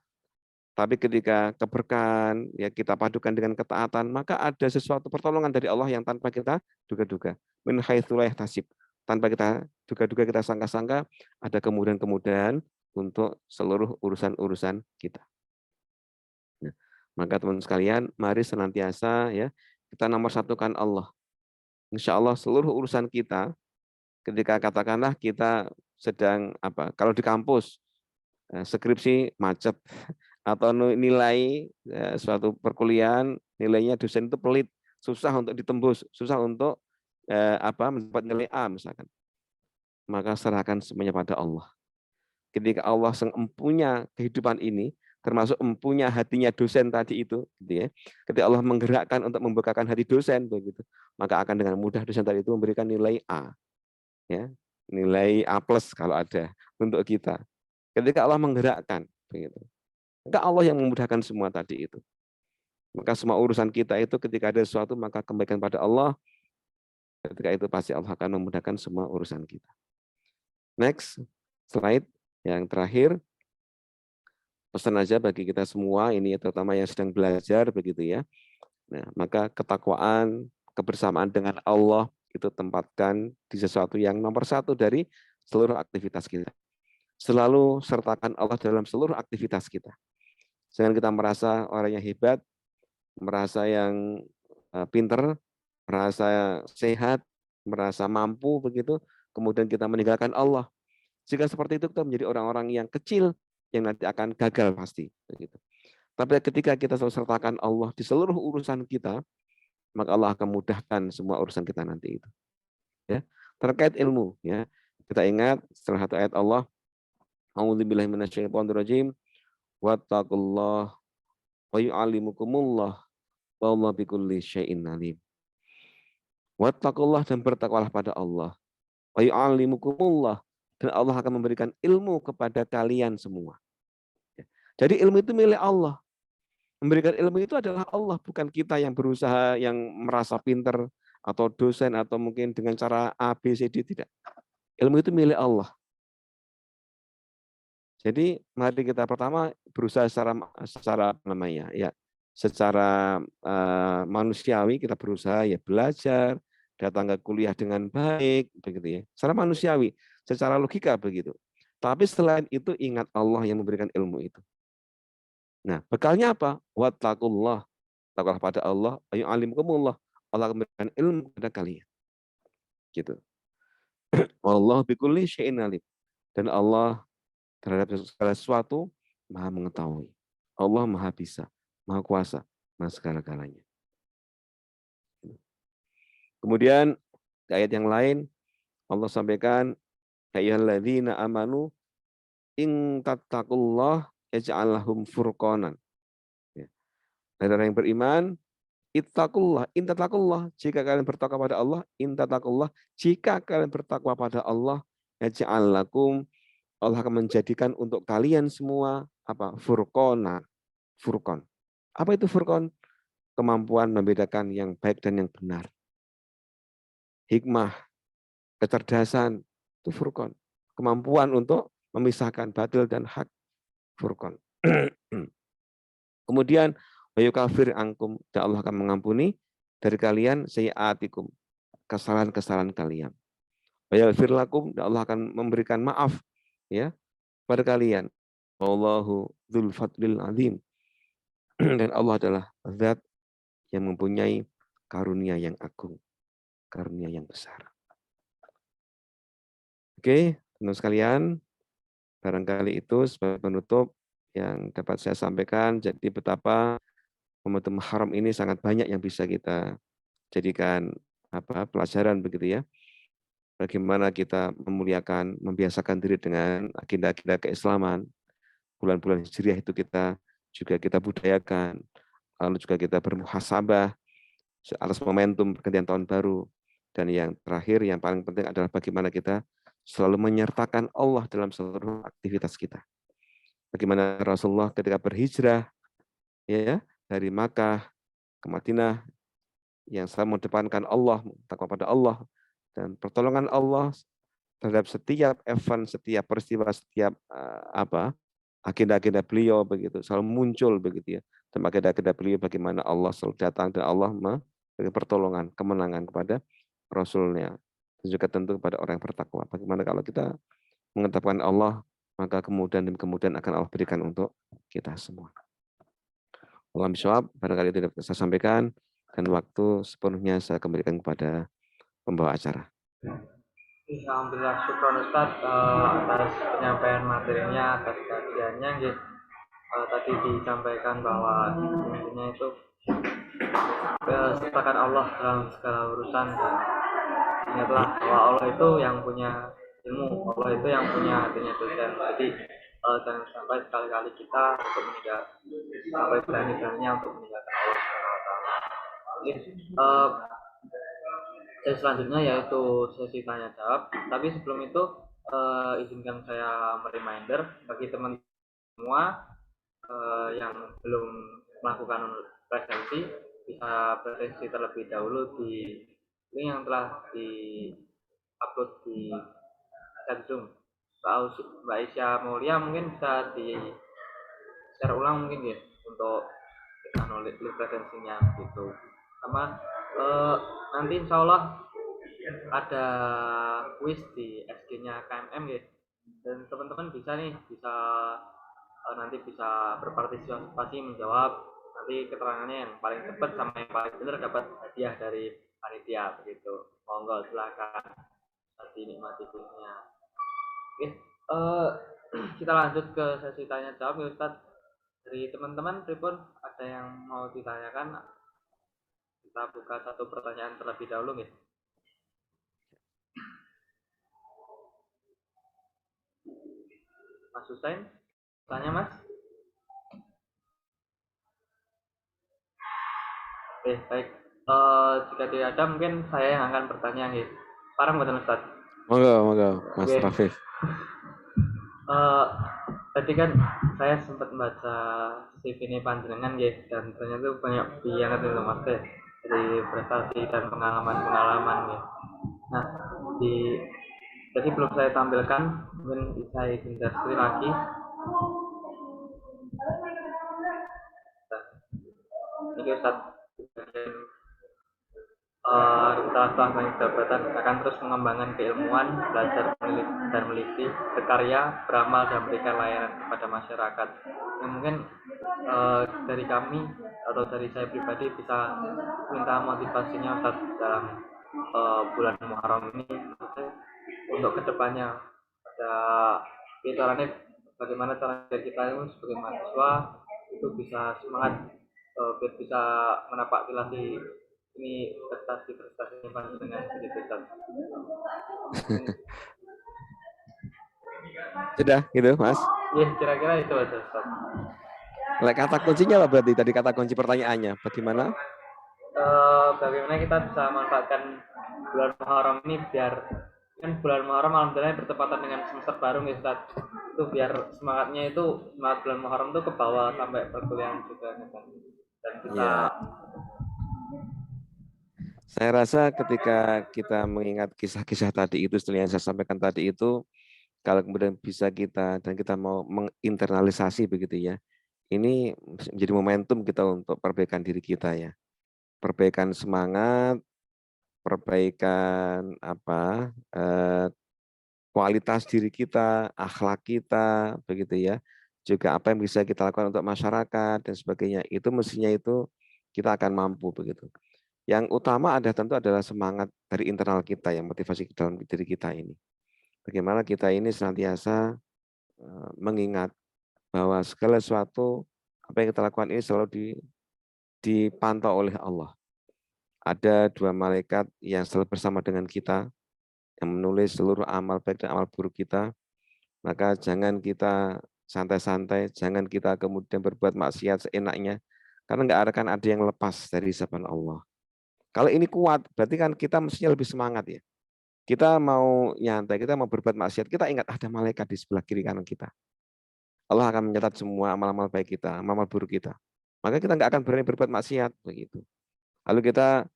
tapi ketika keberkahan ya kita padukan dengan ketaatan, maka ada sesuatu pertolongan dari Allah yang tanpa kita duga-duga. Min haitsu la yahtasib. Tanpa kita duga-duga, kita sangka-sangka, ada kemudahan-kemudahan untuk seluruh urusan-urusan kita. Nah, maka teman sekalian, mari senantiasa ya kita nomor satukan Allah. Insya Allah seluruh urusan kita, ketika katakanlah kita sedang kalau di kampus skripsi macet atau nilai suatu perkuliahan, nilainya dosen itu pelit, susah untuk ditembus, susah untuk mendapat nilai A misalkan. Maka serahkan semuanya pada Allah. Ketika Allah empunya kehidupan ini, termasuk empunya hatinya dosen tadi itu, gitu ya. Ketika Allah menggerakkan untuk membukakan hati dosen begitu, maka akan dengan mudah dosen tadi itu memberikan nilai A, ya, nilai A+ kalau ada untuk kita. Ketika Allah menggerakkan, begitu. Maka Allah yang memudahkan semua tadi itu. Maka semua urusan kita itu ketika ada sesuatu maka kembalikan pada Allah. Ketika itu pasti Allah akan memudahkan semua urusan kita. Next slide yang terakhir. Pesan aja bagi kita semua ini terutama yang sedang belajar begitu ya. Nah, maka ketakwaan, kebersamaan dengan Allah itu tempatkan di sesuatu yang nomor satu dari seluruh aktivitas kita. Selalu sertakan Allah dalam seluruh aktivitas kita. Jangan kita merasa orang yang hebat, merasa yang pinter, merasa sehat, merasa mampu begitu, kemudian kita meninggalkan Allah. Jika seperti itu kita menjadi orang-orang yang kecil yang nanti akan gagal pasti begitu. Tapi ketika kita selalu sertakan Allah di seluruh urusan kita, maka Allah akan mudahkan semua urusan kita nanti itu. Ya. Terkait ilmu ya. Kita ingat setelah satu ayat Allah, A'udzubillahi minasyaitonirrajim. Wattaqullah wa yu'allimukumullah wallahu bikulli syai'in alim. Wattaqullah, dan bertakwalah pada Allah. Wa yu'allimukumullah, dan Allah akan memberikan ilmu kepada kalian semua. Jadi ilmu itu milik Allah. Memberikan ilmu itu adalah Allah, bukan kita yang berusaha, yang merasa pinter, atau dosen, atau mungkin dengan cara A, B, C, D, tidak. Ilmu itu milik Allah. Jadi mari kita pertama berusaha secara namanya ya, secara manusiawi kita berusaha ya belajar, datang ke kuliah dengan baik, begitu ya. Secara manusiawi, secara logika begitu. Tapi selain itu ingat Allah yang memberikan ilmu itu. Nah, bekalnya apa? Wattaqullah, takwalah pada Allah, yu'allimukumullah, Allah akan memberikan ilmu kepada kalian. Gitu. Wallahu bikulli syai'in alim. Dan Allah terhadap segala sesuatu maha mengetahui. Allah maha bisa, maha kuasa, maha segala-galanya. Kemudian di ayat yang lain Allah sampaikan, ya ayyuhalladzina amanu in tattaqullah yaj'al lahum furqanan. Ya. Dari orang yang beriman, ittaqullah, in tattaqullah, jika kalian bertakwa pada Allah, in tattaqullah, jika kalian bertakwa pada Allah, yaj'al lakum, Allah akan menjadikan untuk kalian semua apa? Furqana. Furqan. Apa itu furqan? Kemampuan membedakan yang baik dan yang benar. Hikmah, kecerdasan, itu furqan. Kemampuan untuk memisahkan batil dan hak, furqan. Kemudian wayukafir angkum, dan Allah akan mengampuni dari kalian sayiatikum, kesalahan-kesalahan kalian. Wayaghfir lakum, dan Allah akan memberikan maaf ya pada kalian. Wallahu dzul fadlil azim. Dan Allah adalah zat yang mempunyai karunia yang agung, karunia yang besar. Oke, teman-teman sekalian, barangkali itu sebagai penutup yang dapat saya sampaikan. Jadi betapa momentum haram ini sangat banyak yang bisa kita jadikan pelajaran begitu ya. Bagaimana kita memuliakan, membiasakan diri dengan agenda-agenda keislaman. Bulan-bulan Hijriah itu kita budayakan. Lalu juga kita bermuhasabah atas momentum pergantian tahun baru. Dan yang terakhir, yang paling penting adalah bagaimana kita selalu menyertakan Allah dalam seluruh aktivitas kita. Bagaimana Rasulullah ketika berhijrah ya dari Makkah ke Madinah, yang selalu mengedepankan Allah, takwa pada Allah, dan pertolongan Allah terhadap setiap event, setiap peristiwa, setiap agenda-agenda beliau begitu selalu muncul begitu ya. Dan agenda-agenda beliau bagaimana Allah selalu datang dan Allah memberi pertolongan, kemenangan kepada Rasulnya. Dan juga tentu kepada orang yang bertakwa. Bagaimana kalau kita mengetapkan Allah, maka kemudian akan Allah berikan untuk kita semua. Allah bisawab, barangkali itu dapat saya sampaikan, dan waktu sepenuhnya saya kembalikan kepada pembawa acara. Alhamdulillah, syukur Ustaz atas penyampaian materinya, atas kajiannya. Tadi disampaikan bahwa intinya itu sertakan Allah dalam segala urusan, dan ingatlah bahwa Allah itu yang punya ilmu, Allah itu yang punya hatinya dosen. Jadi jangan sampai sekali-kali kita untuk sampai berani-beraninya untuk meninggalkan Allah Subhanahu wa Ta'ala. Sesi selanjutnya yaitu sesi tanya jawab. Tapi sebelum itu izinkan saya mereminder bagi teman semua yang belum melakukan presensi, bisa presensi terlebih dahulu di link yang telah di-upload di chat Zoom. Mbak Isya Mulia mungkin bisa di share ulang mungkin ya untuk kita nulis presensinya gitu. Sama nanti insya Allah ada quiz di SG-nya KMM ya, dan teman-teman bisa nanti bisa berpartisipasi menjawab. Nanti keterangannya yang paling cepat sama yang paling benar dapat hadiah dari panitia begitu. Monggo silakan dinikmati quiznya. Oke, kita lanjut ke sesi tanya jawab ya Ustadz. Dari teman-teman Tribun ada yang mau ditanyakan? Kita buka satu pertanyaan terlebih dahulu nih. Mas Husain, tanya Mas. Baik. Jika tidak ada, mungkin saya yang akan bertanya, nggih. Parang mboten Ustaz? Monggo, Mas Oke. Rafif. Eh, Tadi kan saya sempat membaca CV ini panjenengan, nggih, dan ternyata banyak banget itu Mas teh, dari prestasi dan pengalaman-pengalaman, nggih. Nah, di jadi belum saya tampilkan, mungkin saya izin share lagi. Nah, ini Ustaz, setelah banyak jabatan akan terus mengembangkan keilmuan, belajar dan meneliti, berkarya, beramal dan memberikan layanan kepada masyarakat. Yang mungkin dari kami atau dari saya pribadi bisa minta motivasinya Ustaz dalam bulan Muharram ini untuk kedepannya ada caranya, bagaimana cara kita itu sebagai mahasiswa itu bisa semangat biar bisa menapak tilasi ini prestasi dengan sedikit Ustaz. Sudah gitu, Mas. Iya, kira-kira itu aja Ustaz. Kata kuncinya apa berarti tadi kata kunci pertanyaannya? Bagaimana? Bagaimana kita bisa manfaatkan bulan Muharram ini biar kan bulan Muharram alhamdulillah bertepatan dengan semester baru nih Ustaz. Itu biar semangatnya itu semangat bulan Muharram itu ke bawah sampai perkuliahan juga kan. Dan kita Ya. Saya rasa ketika kita mengingat kisah-kisah tadi itu, setelah yang saya sampaikan tadi itu, kalau kemudian bisa kita dan kita mau menginternalisasi begitu ya, ini menjadi momentum kita untuk perbaikan diri kita ya, perbaikan semangat, perbaikan kualitas diri kita, akhlak kita, begitu ya, juga apa yang bisa kita lakukan untuk masyarakat dan sebagainya. Itu mestinya itu kita akan mampu begitu. Yang utama tentu adalah semangat dari internal kita yang motivasi dalam diri kita ini. Bagaimana kita ini senantiasa mengingat bahwa segala sesuatu apa yang kita lakukan ini selalu dipantau oleh Allah. Ada 2 malaikat yang selalu bersama dengan kita yang menulis seluruh amal baik dan amal buruk kita. Maka jangan kita santai-santai, jangan kita kemudian berbuat maksiat seenaknya, karena nggak akan ada yang lepas dari hisaban Allah. Kalau ini kuat, berarti kan kita mestinya lebih semangat ya. Kita mau nyantai, kita mau berbuat maksiat, kita ingat ada malaikat di sebelah kiri kanan kita. Allah akan mencatat semua amal-amal baik kita, amal buruk kita. Maka kita nggak akan berani berbuat maksiat begitu. Lalu kita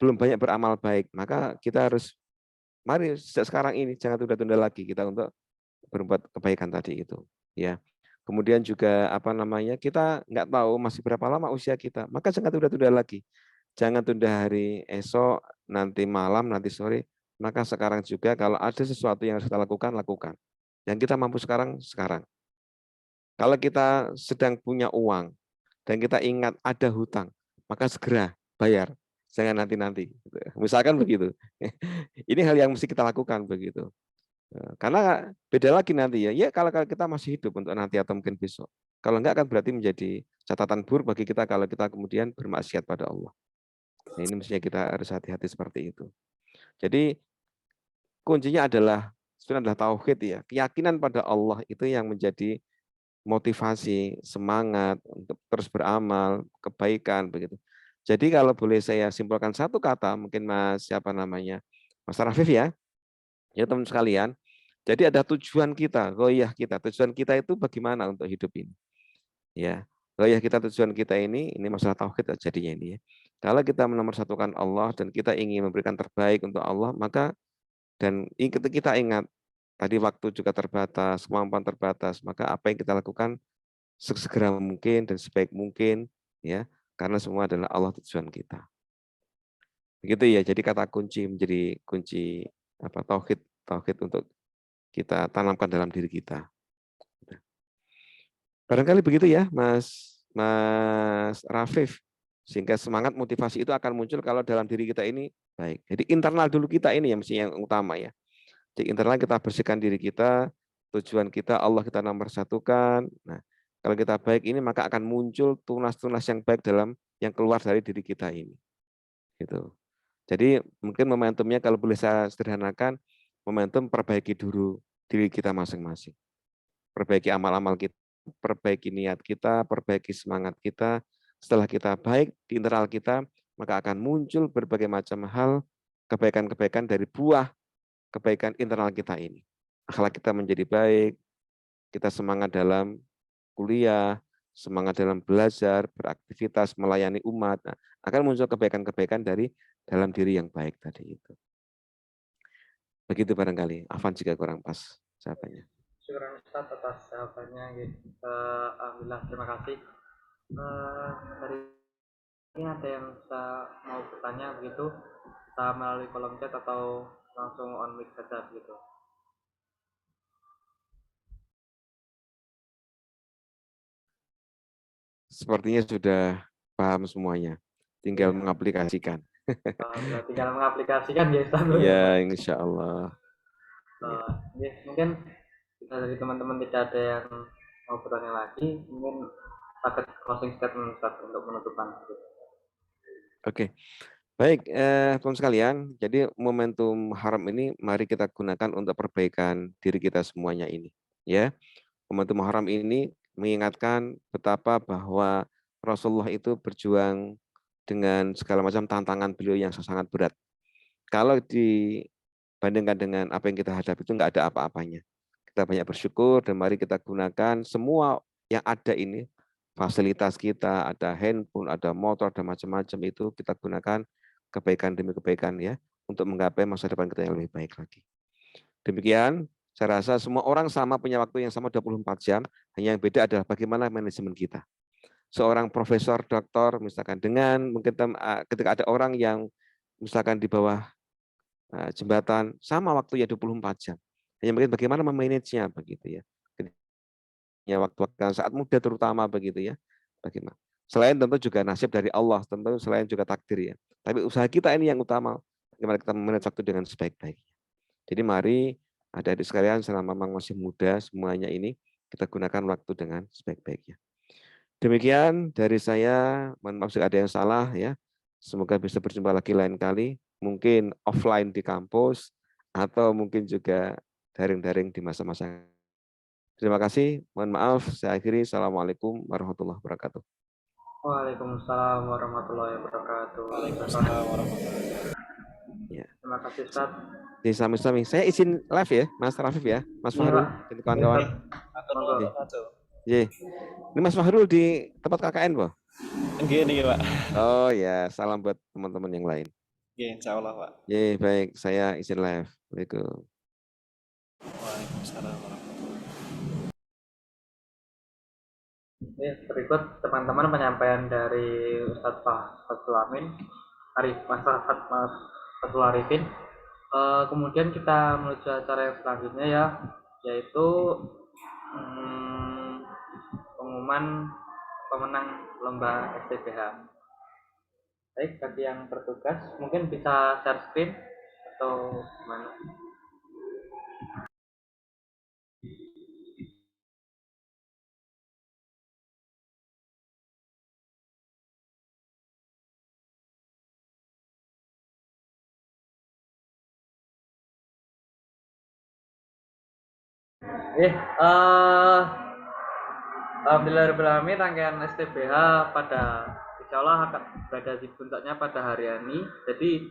belum banyak beramal baik, maka kita harus mari sejak sekarang ini jangan tunda-tunda lagi kita untuk berbuat kebaikan tadi itu. Ya. Kemudian juga kita nggak tahu masih berapa lama usia kita, maka jangan tunda-tunda lagi. Jangan tunda hari esok, nanti malam, nanti sore. Maka sekarang juga kalau ada sesuatu yang harus kita lakukan, lakukan. Yang kita mampu sekarang, sekarang. Kalau kita sedang punya uang dan kita ingat ada hutang, maka segera bayar. Jangan nanti-nanti. Misalkan begitu. Ini hal yang mesti kita lakukan begitu. Karena beda lagi nanti ya. Ya kalau kita masih hidup untuk nanti atau mungkin besok. Kalau enggak kan berarti menjadi catatan buruk bagi kita kalau kita kemudian bermaksiat pada Allah. Nah, ini mestinya kita harus hati-hati seperti itu. Jadi kuncinya sebenarnya adalah tauhid ya. Keyakinan pada Allah itu yang menjadi motivasi, semangat untuk terus beramal, kebaikan begitu. Jadi kalau boleh saya simpulkan satu kata, mungkin Mas Mas Rafif ya teman sekalian. Jadi ada tujuan kita, goyah kita. Tujuan kita itu bagaimana untuk hidup ini. Ya, goyah kita, tujuan kita ini masalah tauhid jadinya ini ya. Kalau kita menomorsatukan Allah dan kita ingin memberikan terbaik untuk Allah, maka dan kita ingat tadi waktu juga terbatas, kemampuan terbatas, maka apa yang kita lakukan segera mungkin dan sebaik mungkin ya, karena semua adalah Allah tujuan kita. Begitu ya. Jadi kata kunci menjadi kunci tauhid untuk kita tanamkan dalam diri kita. Barangkali begitu ya, Mas Rafif. Sehingga semangat motivasi itu akan muncul kalau dalam diri kita ini baik. Jadi internal dulu kita ini yang mesti yang utama ya. Jadi internal kita bersihkan diri kita, tujuan kita Allah kita nomor satukan. Nah, kalau kita baik ini maka akan muncul tunas-tunas yang baik yang keluar dari diri kita ini. Gitu. Jadi mungkin momentumnya kalau boleh saya sederhanakan, momentum perbaiki dulu diri kita masing-masing. Perbaiki amal-amal kita, perbaiki niat kita, perbaiki semangat kita, Setelah kita baik di internal kita, maka akan muncul berbagai macam hal, kebaikan-kebaikan dari buah kebaikan internal kita ini. Akhlak kita menjadi baik, kita semangat dalam kuliah, semangat dalam belajar, beraktivitas, melayani umat. Nah, akan muncul kebaikan-kebaikan dari dalam diri yang baik tadi itu. Begitu barangkali. Afan jika kurang pas jawabannya. Syukur Ustaz atas jawabannya. Alhamdulillah, terima kasih. Dari ini ada yang bisa mau bertanya begitu, bisa melalui kolom chat atau langsung on mic saja begitu. Sepertinya sudah paham semuanya. Tinggal Ya, mengaplikasikan. tinggal mengaplikasikan ya Ustaz. Ya, insya Allah. Ya. Ya, mungkin kita dari teman-teman tidak ada yang mau bertanya lagi, mungkin paket closing statement Ustaz untuk penutupan. Oke, baik teman sekalian. Jadi momentum haram ini mari kita gunakan untuk perbaikan diri kita semuanya ini. Ya, momentum haram ini mengingatkan betapa bahwa Rasulullah itu berjuang dengan segala macam tantangan beliau yang sangat berat. Kalau dibandingkan dengan apa yang kita hadapi itu nggak ada apa-apanya. Kita banyak bersyukur dan mari kita gunakan semua yang ada ini, fasilitas kita, ada handphone, ada motor, ada macam-macam itu kita gunakan kebaikan demi kebaikan ya, untuk menggapai masa depan kita yang lebih baik lagi. Demikian, saya rasa semua orang sama punya waktu yang sama 24 jam, hanya yang beda adalah bagaimana manajemen kita. Seorang profesor, doktor, misalkan dengan mungkin ketika ada orang yang misalkan di bawah jembatan, sama waktunya 24 jam. Hanya mungkin bagaimana memanagenya begitu ya. Waktu saat muda terutama begitu ya. Bagaimana? Selain tentu juga nasib dari Allah, tentu selain juga takdir ya. Tapi usaha kita ini yang utama, bagaimana kita memanage waktu dengan sebaik-baiknya. Jadi mari adik-adik sekalian selama memang masih muda semuanya ini kita gunakan waktu dengan sebaik-baiknya. Demikian dari saya, mohon maaf jika ada yang salah ya. Semoga bisa berjumpa lagi lain kali, mungkin offline di kampus atau mungkin juga daring-daring di masa-masa. Terima kasih, mohon maaf, saya akhiri. Assalamualaikum warahmatullahi wabarakatuh. Waalaikumsalam warahmatullahi wabarakatuh. Waalaikumsalam warahmatullahi wabarakatuh. Ya. Terima kasih Ustaz. Di sami-sami. Saya izin live ya, Mas Rafif ya, Mas Iya, Fahrul, Pak. dan kawan-kawan. Monggo. Ini Mas Fahrul di tempat KKN, Pak? Gini Pak. Oh ya, salam buat teman-teman yang lain. Oke, insya Allah Pak. Ya, baik, saya izin live. Assalamualaikum. Waalaikumsalam warahmatullahi wabarakatuh. Berikut teman-teman penyampaian dari Ustadz Fathul Amin, Mas Fathul Arifin. Kemudian kita menuju acara yang selanjutnya ya, yaitu pengumuman pemenang lomba STBH. Baik, bagi yang bertugas mungkin bisa share screen atau gimana? Alhamdulillahirrahmanirrahim, rangkaian STBH pada insya Allah akan berada di puncaknya pada hari ini. Jadi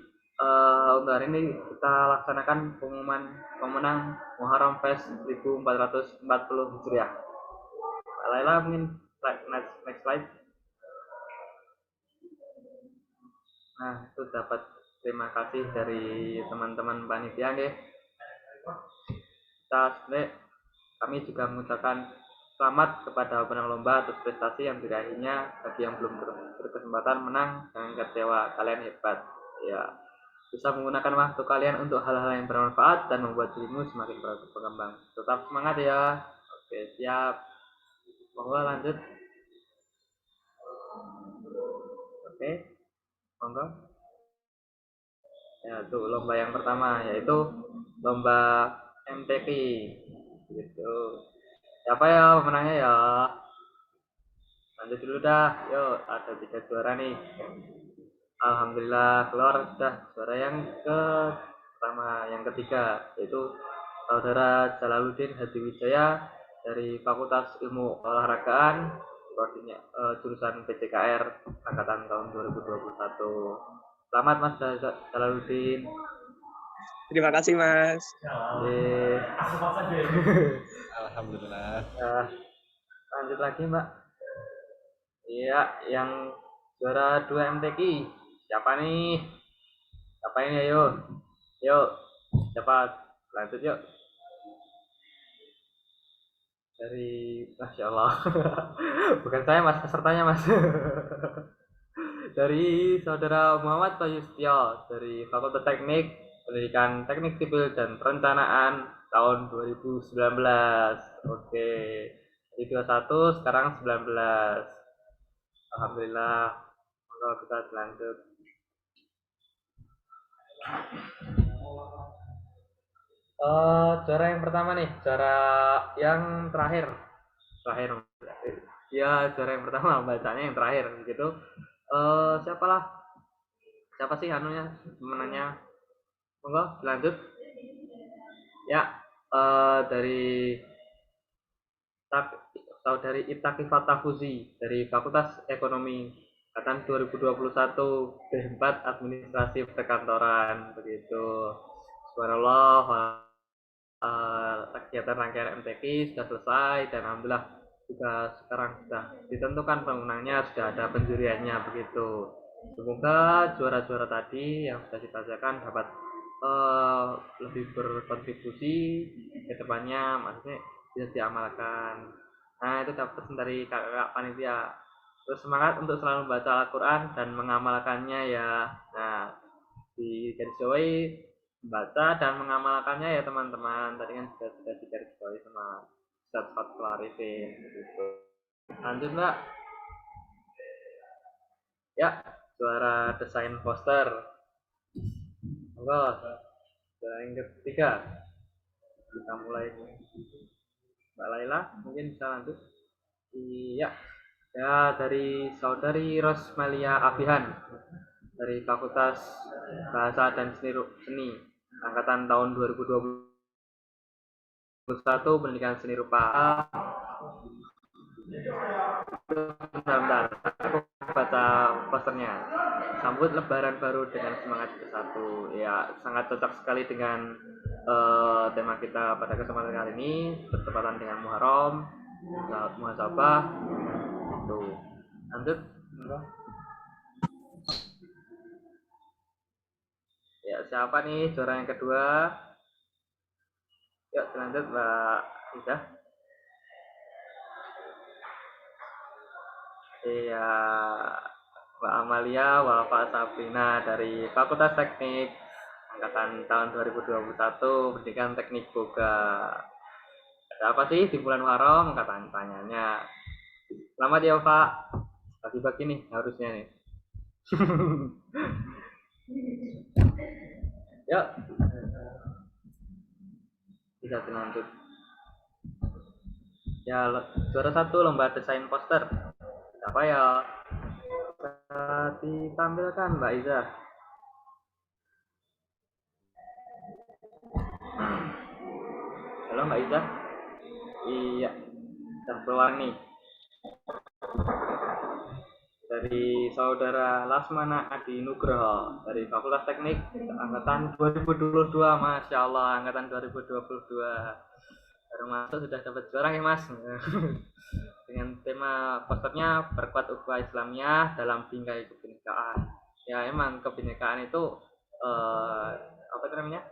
untuk hari ini kita laksanakan pengumuman pemenang Muharram Fest 1440 Hijriah. Laila mungkin next slide. Nah, itu dapat terima kasih dari teman-teman panitia ya. Kami juga mengucapkan selamat kepada pemenang lomba atas prestasi yang diraihnya. Bagi yang belum berkesempatan menang, jangan kecewa, kalian hebat. Ya, bisa menggunakan waktu kalian untuk hal-hal yang bermanfaat dan membuat dirimu semakin berkembang. Tetap semangat ya. Oke, siap. Monggo lanjut. Oke, monggo. Ya, tuh lomba yang pertama yaitu lomba MTQ. Gitu. Siapa ya pemenangnya ya? Lanjut dulu dah. Yuk, ada 3 juara nih. Alhamdulillah keluar sudah juara yang pertama, yang ketiga yaitu saudara Jalaluddin Hadi Wijaya dari Fakultas Ilmu Olahragaan. prodinya jurusan PJKR angkatan tahun 2021. Selamat Mas Jalaluddin. Terima kasih Mas. Alhamdulillah. Lanjut lagi Mbak. Iya, yang juara 2 MTQ siapa nih? Siapa ini ayo? Yuk, cepat lanjut yuk. Dari Masya Allah. Bukan saya Mas, pesertanya Mas. Dari Saudara Muhammad Payustio dari Fakultas Teknik Pendidikan Teknik Sipil dan Perencanaan tahun 2019. Oke. Dari 21 sekarang 19. Alhamdulillah. Monggo kita lanjut. Juara yang pertama nih, juara yang terakhir. Ya, juara yang pertama, bacanya yang terakhir gitu. Siapa sih anunya menanya? Monggo lanjut. Ya, dari Saudari Itaki Fatahuzi dari Fakultas Ekonomi angkatan 2021 D4 Administrasi Perkantoran begitu. Subhanallah, kegiatan rangkaian MTQ sudah selesai dan alhamdulillah juga sekarang sudah ditentukan pemenangnya, sudah ada penjuriannya begitu. Semoga juara-juara tadi yang sudah dibacakan dapat lebih berkontribusi ke depannya, maksudnya bisa diamalkan. Nah, itu dapat pesan dari kakak panitia. Terus semangat untuk selalu membaca Al-Quran dan mengamalkannya ya. Nah, di garis bawahi membaca dan mengamalkannya ya teman-teman. Tadi kan sudah di garis bawahi sama Ustaz Fatul Arifin gitu. Lanjut Mbak. Ya, juara desain poster. Monggo. Juara yang ketiga. Kita mulai. Mbak Laila mungkin bisa lanjut. Iya. Ya, dari Saudari Rosmalia Abihan dari Fakultas Bahasa dan Seni angkatan tahun 2021 Pendidikan Seni Rupa. Bentar, aku baca posternya. Sambut Lebaran Baru dengan semangat bersatu. Ya, sangat cocok sekali dengan tema kita pada kesempatan kali ini, bertepatan dengan Muharram, Muhasabah. Tuh. Lanjut. Ya, siapa nih juara yang kedua? Yuk, lanjut Mbak Ida. Iya, Mbak Amalia Wafa Sabrina dari Fakultas Teknik angkatan tahun 2021 Pendidikan Teknik Boga. Ada apa sih di bulan Muharram? Tanyanya. Selamat ya Pak. Bagi-bagi nih harusnya nih. Yuk. Bisa dilanjut. Ya, juara 1 lomba desain poster. Apa ya? Bisa ditampilkan Mbak Iza. Halo Mbak Iza. Iya, sudah keluar nih. Dari Saudara Lasmana Adi Nugroho dari Fakultas Teknik angkatan 2022. Masya Allah, angkatan 2022 baru masuk sudah dapat juara ya Mas. Dengan tema posternya perkuat ukhuwah Islamiyah dalam bingkai kebinekaan. Ya emang kebinekaan itu apa namanya,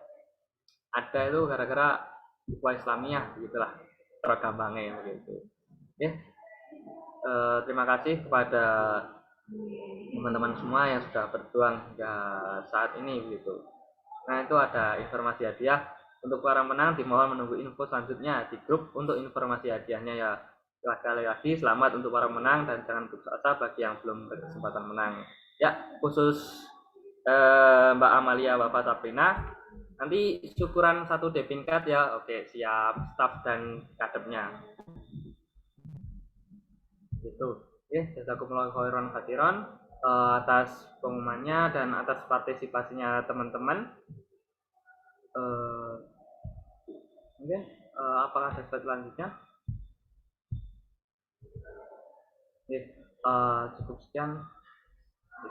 ada itu gara-gara ukhuwah Islamiyah begitulah gampangnya begitu. Oke. Terima kasih kepada teman-teman semua yang sudah berjuang hingga saat ini begitu. Nah, itu ada informasi hadiah untuk para menang. Dimohon menunggu info selanjutnya di grup untuk informasi hadiahnya ya. Sekali lagi selamat untuk para menang dan jangan putus asa bagi yang belum berkesempatan menang. Ya, khusus Mbak Amalia Bapak Sabrina, nanti syukuran 1 depinkat ya. Oke, siap, staf dan kadepnya. Gitu. Oke, jazakumullah khairan khairan atas pengumumannya dan atas partisipasinya teman-teman. Oke, apakah ada slide selanjutnya? Oke, cukup sekian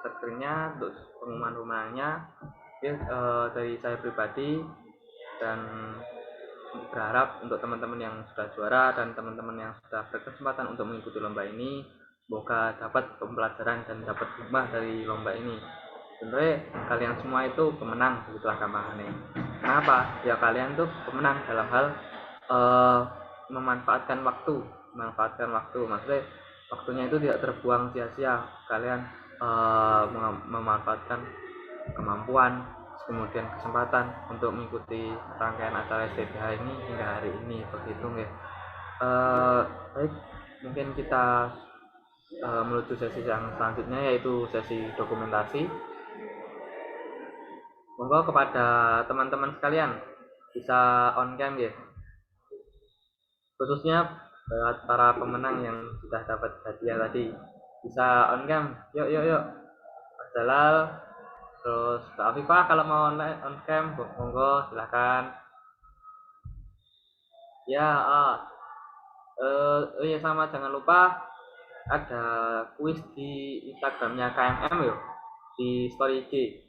screen-nya untuk pengumuman pemenangnya. Oke, dari saya pribadi dan berharap untuk teman-teman yang sudah juara dan teman-teman yang sudah berkesempatan untuk mengikuti lomba ini, semoga dapat pembelajaran dan dapat hikmah dari lomba ini. Sebenarnya kalian semua itu pemenang, begitulah gampangnya. Kenapa? Ya kalian tuh pemenang dalam hal memanfaatkan waktu, maksudnya waktunya itu tidak terbuang sia-sia. Kalian memanfaatkan kemampuan, kemudian kesempatan untuk mengikuti rangkaian acara STBH ini hingga hari ini, begitu nggih. Baik, mungkin kita menuju sesi yang selanjutnya, yaitu sesi dokumentasi. Monggo kepada teman-teman sekalian bisa on cam ya, khususnya buat para pemenang yang sudah dapat hadiah tadi, bisa on cam. Yuk Mas Jalal, terus Kak Afifah kalau mau on cam monggo silahkan ya. Oh ya, sama jangan lupa ada kuis di Instagramnya KMM yuk, di story IG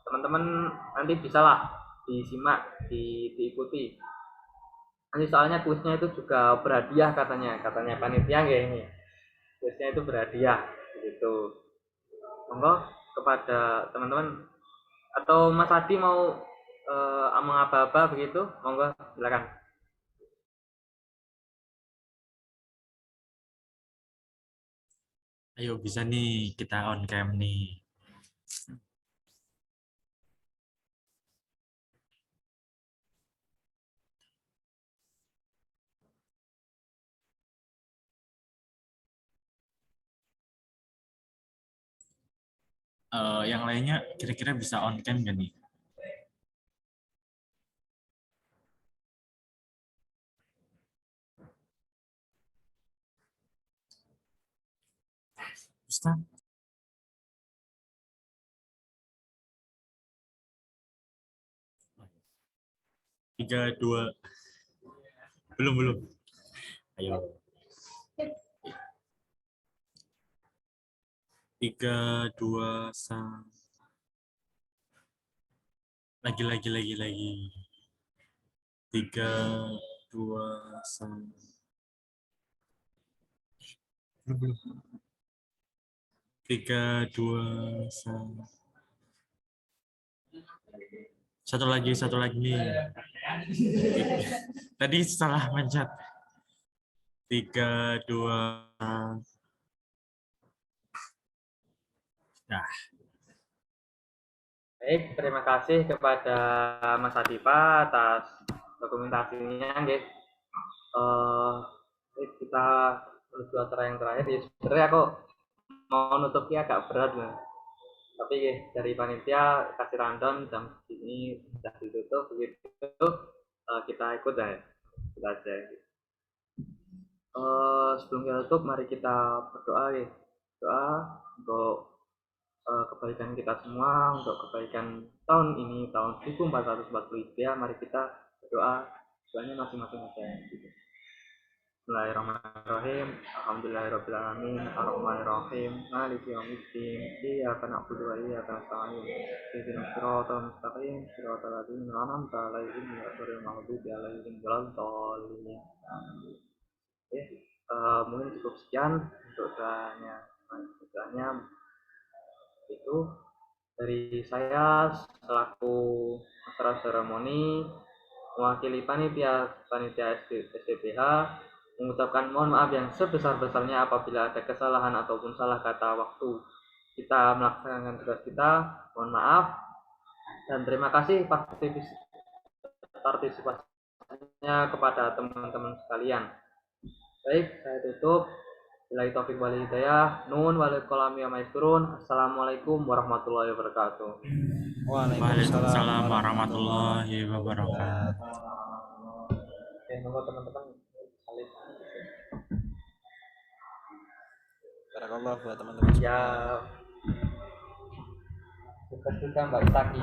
teman-teman, nanti bisa lah disimak, diikuti. Nanti soalnya kuisnya itu juga berhadiah, katanya panitia nggak ini. Kuisnya itu berhadiah gitu. Monggo kepada teman-teman, atau Mas Adi mau mengaba-aba begitu, monggo silakan. Ayo bisa nih kita on cam nih. Yang lainnya kira-kira bisa on cam gak nih? Ustaz? Tiga, dua, belum. Ayo. 3, 2, 1. Lagi. 3, 2, 1. Belum. 3, 2, 1. Satu lagi. Tadi salah mencet. 3, 2, 1. Nah. Baik, terima kasih kepada Mas Adipa atas dokumentasinya. Kita menuju acara yang terakhir. Ya, sebenarnya aku mau nutupnya agak berat, tapi dari panitia kasih rundown jam segini sudah ditutup, begitu kita ikut ya, kita aja. Sebelum kita tutup, mari kita berdoa ya. Doa untuk kebaikan kita semua, untuk kebaikan tahun ini, tahun 1440 Hijriah. Mari kita berdoa, doanya masing-masing aja. Bismillahirrahmanirrahim. Alhamdulillahirrahmanirrahim. Ar-Rahmanirrahim. Maliki yaumiddin. Iyyaka na'budu wa iyyaka nasta'in. Ihdinas siratal mustaqim. Siratal ladzina an'amta 'alaihim ghairil maghdubi 'alaihim waladdallin. Mungkin cukup sekian untuk doanya itu dari saya selaku master seremoni, mewakili panitia STBH, mengucapkan mohon maaf yang sebesar-besarnya apabila ada kesalahan ataupun salah kata waktu kita melaksanakan tugas kita. Mohon maaf dan terima kasih partisipasinya kepada teman-teman sekalian. Baik, saya tutup. Billahi taufiq wal hidayah. Nun walil qalami wa maisturun. Assalamualaikum warahmatullahi wabarakatuh. Waalaikumsalam warahmatullahi wabarakatuh. Oke, monggo teman-teman salib. Barakallah buat teman-teman. Ya. Juga Mbak Taki.